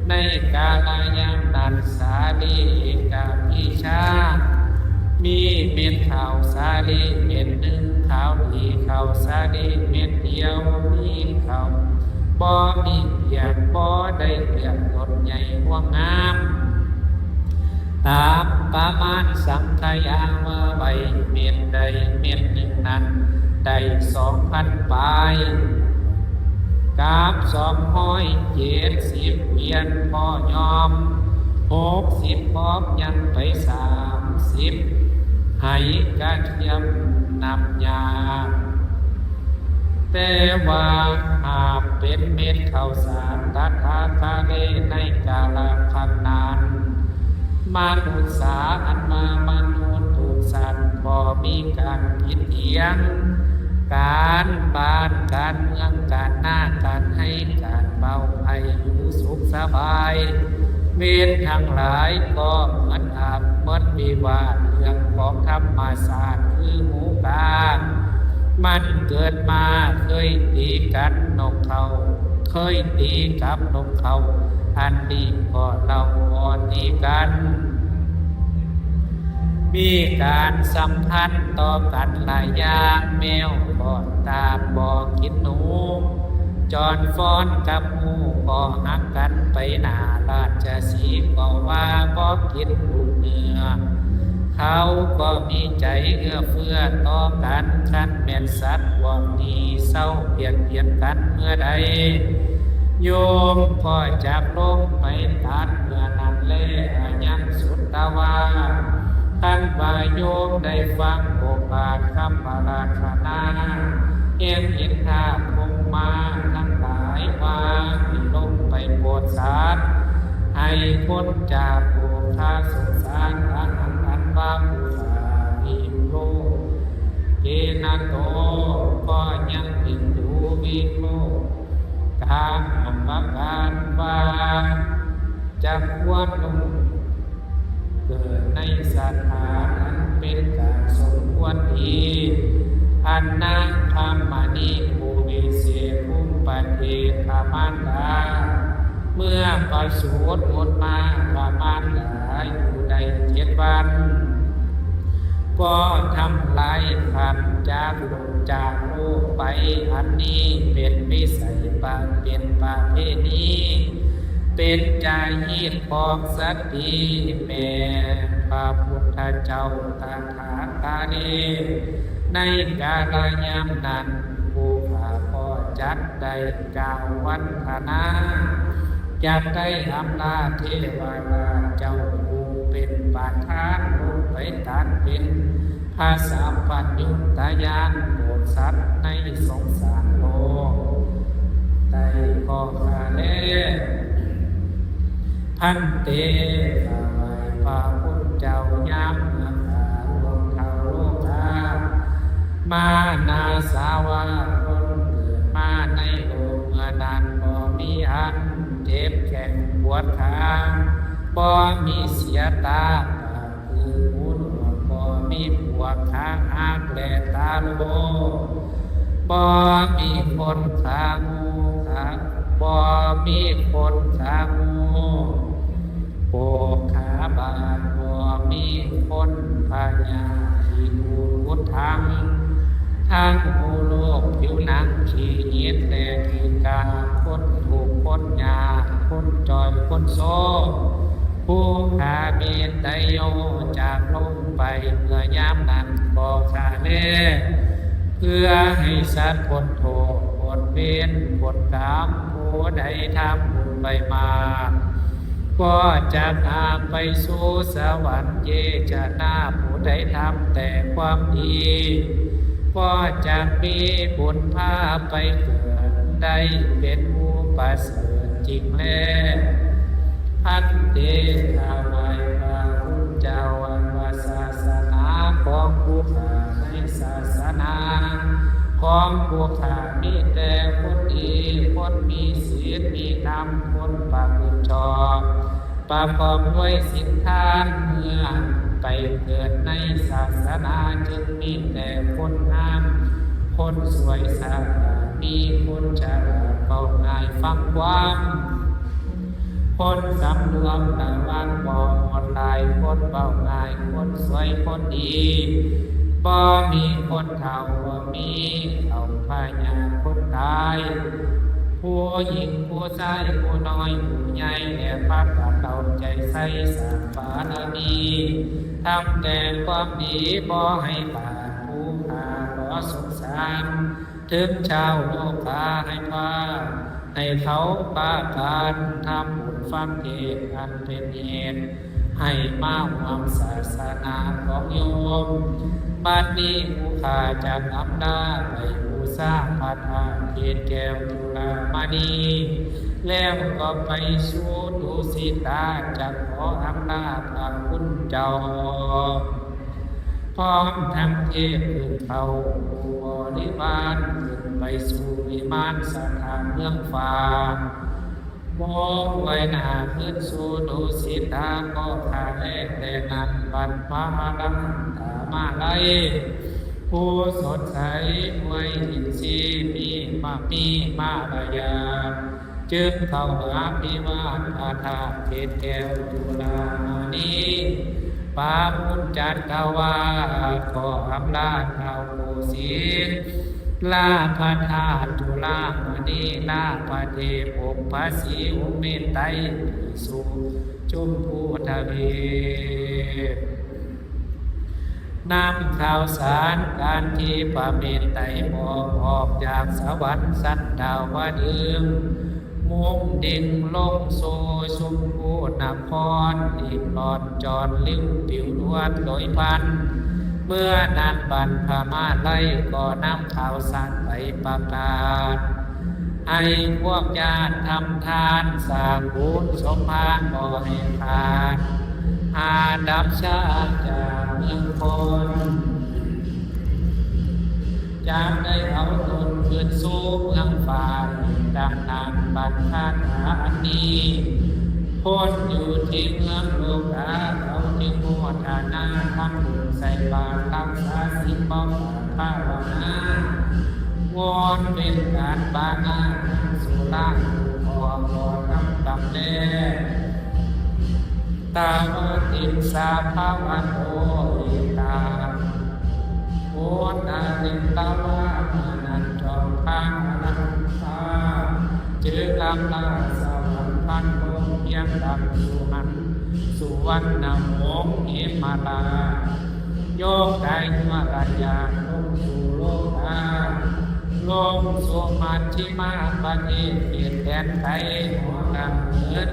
ในกาลยามนั้นสาลีกาพิชามีเม็ดข้าวสาลีเม็ดหนึ่งข้าวดีข้าวสาลีเม็ดเดียวมีข้าวบ่มีเปียกบ่ได้เปียกรถใหญ่ห่วงงามตามประมาณสังขยาเมื่อใบเม็ดใดเม็ดหนึ่งนั้นได้2,000 ปลายกับ270 เวียนพ่อยอม60พอกยังไป30ให้กระเทียมน้ำยาแต่ว่าหากเป็นเม็ดข้าวสารตถาคาเลในกาลข้างนานมนุษย์สาอันมามนุษย์ถูกสัตว์บ่มีการผิดเถียงการบ้านการเมืองการหน้าการให้การเบาให้อยู่สุขสบายเวรทั้งหลายก็เหมือนอาบเหมือนวิวาทเรื่องของธรรมศาสตร์คือหมูกามันเกิดมาเคยตีกันนกเขาเคยตีกับนกเขาอันดีก็เราก็ตีกันมีการสัมพันธ์ต่อกันหลายอย่างแมวก็ตามบ่กินหนูจอนฟ้อนกับหมูก็หักกันไปหน้าราชสีห์ก็ว่าบ่กินลูกเนื้อเขาก็มีใจเอื้อเฟื้อต่อกันคันแม่นสัตว์วงนี้เศร้าเบียดเบียนกันเมื่อใดโยมก็จับลงไปตัดเมื่อนั้นแลยังสุดตาวาท่านว่าโยมได้ฟังโอกาสคำปราชนาเห็นท่าคงมาทั้งหลายว่าที่ลงไปโปรดสัตว์ให้พ้นจากโภคาสงสารอันว่าผู้สาวิโลเกนะโตก็ยังติดดูวิโลการอัมการว่าจะควรลงเกิดในสถานนั้นเป็นการสมควรดีอันนาธรรมนิภูมิเสภูมิปฏิธรรมันดาเมื่อประสูติหมดมาประมาณหลายอยู่ใน7 วันก็ทำลายขันจากโลกจากโลกไปอันนี้เป็นวิสัยเป็นประเพณีเป็นจายีตของสัตติแม่พระพุทธเจ้าตถาคาเนในกาลยามนั้นผู้ข้าก็จัดได้กล่าววันธนาจัดได้อำนาจเทวดาเจ้าผู้เป็นประธานลงไปตัดเป็นภาษาปัญญุตยานโปรดสัตว์ในสงสารโลกได้ก็ขาเลพันเตสวายพระพุทธเจ้ายามเมื่อขารวมเท่าโลกามานาสาวาคนเกิดมาในโลกเมื่อนั้นบ่มีอันเจ็บแข้งปวดขาบ่มีเสียตาคือหูหนวกบ่มีปวดขาหักและตาโลบ่มีคนขางูขาบ่มีคนขางูโปกขาบาดบ่มีคนพญาที่กูพุทธังทั้งผู้โลกผิวหนังขี้เหียดแต่ขี้กาคนถูกคนยาคนจอยคนโซผู้ขาเมตไดโยจากลงไปเมื่อยามนั้นบ่ขาเล่เพื่อให้สัตว์พ้นโทษพ้นเวรพ้นกรรมผู้ใดทำบุญไปมาก็จะพาไปสู่สวรรค์เยจะน่าผู้ใดทำแต่ความดีก็จะมีบุญพาไปเกิดได้เป็นผู้ประเสริฐจริงแลพันเตถวายพระพุทธเจ้าอันว่าศาสนา ของผู้ขาในศาสนาของผู้ขามีแต่คนดีคนมีศีลมีธรรมคนประพฤติชอบประกอบด้วยศีลทานเมื่อไปเกิดในศาสนาจึงมีแต่คนงามคนสวยสะอาดมีคนฉลาดเบาง่ายฟังความคนสำรวมระวังบ่หมดลายคนเบาง่ายคนสวยคนดีบ่มีคนเฒ่าบ่มีเอาพญาคนตายผู้หญิงผู้ชายผู้น้อยผู้ใหญ่และพักกันเอาใจใส่สร้างบารมีทำแต่ความดีบ่ให้บาปผู้ขาขอสงสารถึงชาวโลกาให้พาให้เขาปาการทำบุญฟังเทศน์อันเป็นเหตุให้มาหวังศาสนาของโยมบัดนี้ผู้ขาจะนำหน้าไปบูชาพระธาตุเกศแก้วจุฬามณีแล้วก็ไปสู่ดุสิตาจะขออำนาจพระคุณเจ้าพร้อมทั้งเทพขึ้นเขาบริวารขึ้นไปสู่วิมานสถานเมืองฟ้ามองไว้หน้าขึ้นสู่ดุสิตาก็ขาแลแต่นั้นบรรพาลังกามาไลผู้สดใสมวยอินทรีย์มีมาลายาจึงเข้าหาพิวาทพระธาตุเกศแก้วจุฬามณีปาพุทธจัตวาขออำลาเท้าภูสิทธิ์ลาพระธาตุจุฬามณีลาพระเทพองค์พระศรีอุเมตไตรสุจุมพูทวีนำข่าวสารการที่พระเมตไตรบอกออกจากสวรรค์สัตดาวดึงมุ่งดิ่งลงสู่ชุมพูนครรีบหลอดจอดลิ้วผิวดวนโดยพันเมื่อนานบรรพมาไลก็นำข่าวสารไปประกาศให้พวกญาติทำทานสร้างบุญสมภารบ่ให้ขาดอาดับชาติจากเมืองคนจากได้เอาตนขึ้นสู่เมืองฟ้าดังนานบัดคาถาอันนี้พ้นอยู่ที่เมืองโลกาเขาจึงโมทนาทำบุญใส่บาตรรักษาศีลป้องกันภาวนาวอนเป็นการบานาสุราขอทำกรรมแน่ตาวติสาภาวันโออิตาโอนาลิตาวานันจอมพังนันทาจึงลำลาสวรรค์พันโลกเพียงดำสุหันสุวรรณหงส์หิมาลาโยกไกมาลายาลงสู่โลกาลงสู่มัชชิมาประเทศเปลี่ยนแดนไทยหัวกำเนิด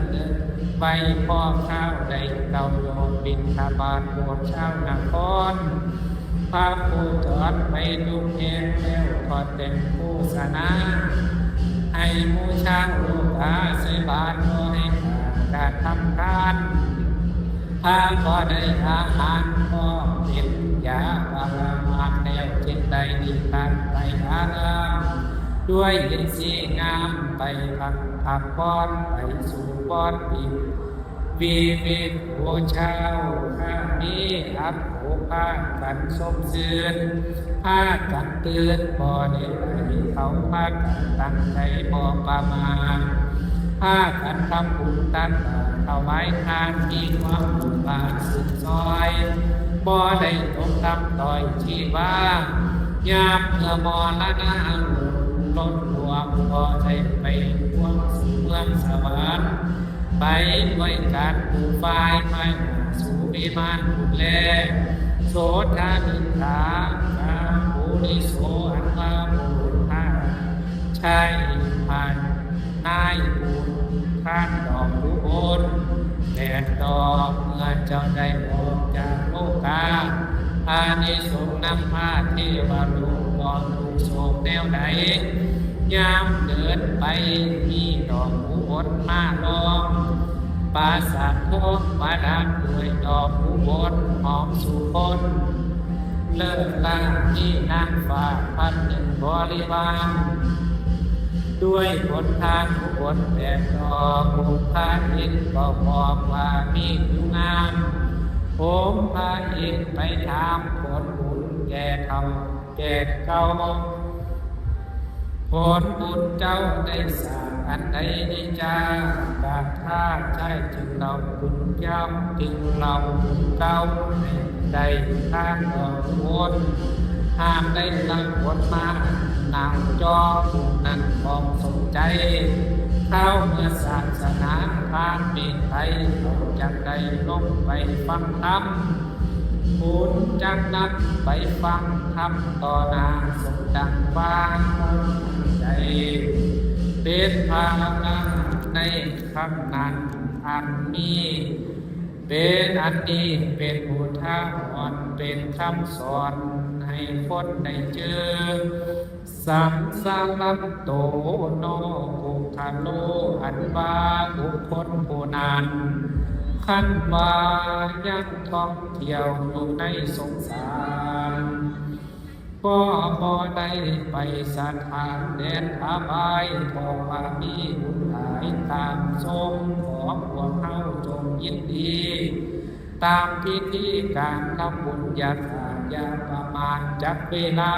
ไปพ่อข้าวได้เก่าโยมบินทบาทโปรดชาวนครพระผู้จอดไปทุกเหตุแล้วขอเต็มผู้ศาสนาให้มูชาโลกาใส่บาตรขอให้การทำการพาขอได้อาหารขอเป็นยาบารามาแนวจิตใดดีกันไปอารามด้วยอินทรีย์งามไปพักผ่อนไปสู่บอนอีกวีวิตโอชาวข้ามีอับโอภากันสมเสื่อพากันเตือนพอได้เขาพากันตั้งใจบอกประมาณพากันทำบุญตั้งเอาไว้ทานมีความบุญบาทสุดซอยบ่ได้ตกต่ำต่อยชีว่ายามเมื่อมอละนาลดหลวงบ่ได้ไปพวงสู่เมืองสวรรค์ไปด้วยกันผู้ฝ่ายไม่สู่วิมานบุญแลโสธานิทาคาภูริโสอันว่าบุญท่าใช่ผ่านนายบุญท่านดอกผู้บนแดดดอกเมื่อเจ้าได้ออกจากโลกาอานิสงส์นำพาเทวโลกก่อนถูกโศกแนวใดยามเดินไปมีดอกผู้บนมาลองปราสาททองประดับด้วยดอกผู้บนหอมสุคน เลิศลาที่นางฟ้า1,000บริวารด้วยผลทานผลแต่ต่อผู้พาอินก็บอกว่ามีคุณงามผมพาอินไปถามผลบุญแก่เฒ่าแก่เก่าผลบุญเจ้าได้สร้างอันใดนิจาบาท่าใช่จึงเราบุญเจ้าจึงเราบุญเก่าได้ทางดอกมนห้ามได้ลังผลมานางจอนั่นของสนใจเข้าเมื่อศาสนาพานมีไทยจากใดลงไปฟังธรรมคุณจักนักไปฟังธรรมต่อหน้าสมดังฟ้าใจเป็นภาณะในคำนั้นอันนี้เป็นอันนี้เป็นอุทาหรณ์เป็นคำสอนให้คนได้เจอสังสารัตโตโนภูคาโลอันว่าบุคคลผู้นั้นขันว่ายังท่องเที่ยวอยู่ในสงสารก็บ่ได้ไปสถานแดนอบายขอว่ามีบุญหลายตามทรงขอพวกเขาจงยินดีตามพิธีการทำบุญอย่าขาดอย่าประมาทจักเวลา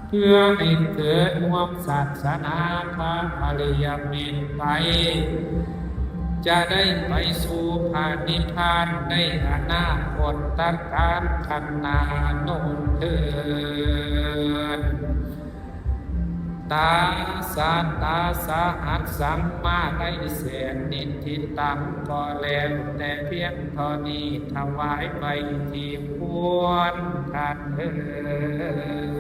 เพื่อให้เกิดความศาสนาพระอริยเมตไตรจะได้ไปสู่พระนิพพานในอนาคตการข้างหน้าโน้นเถิดตาสาหัสสัมมาได้แสนนินทิตังก็แล้วแต่เพียงเท่านี้ถวายไปที่ควรกันเถิด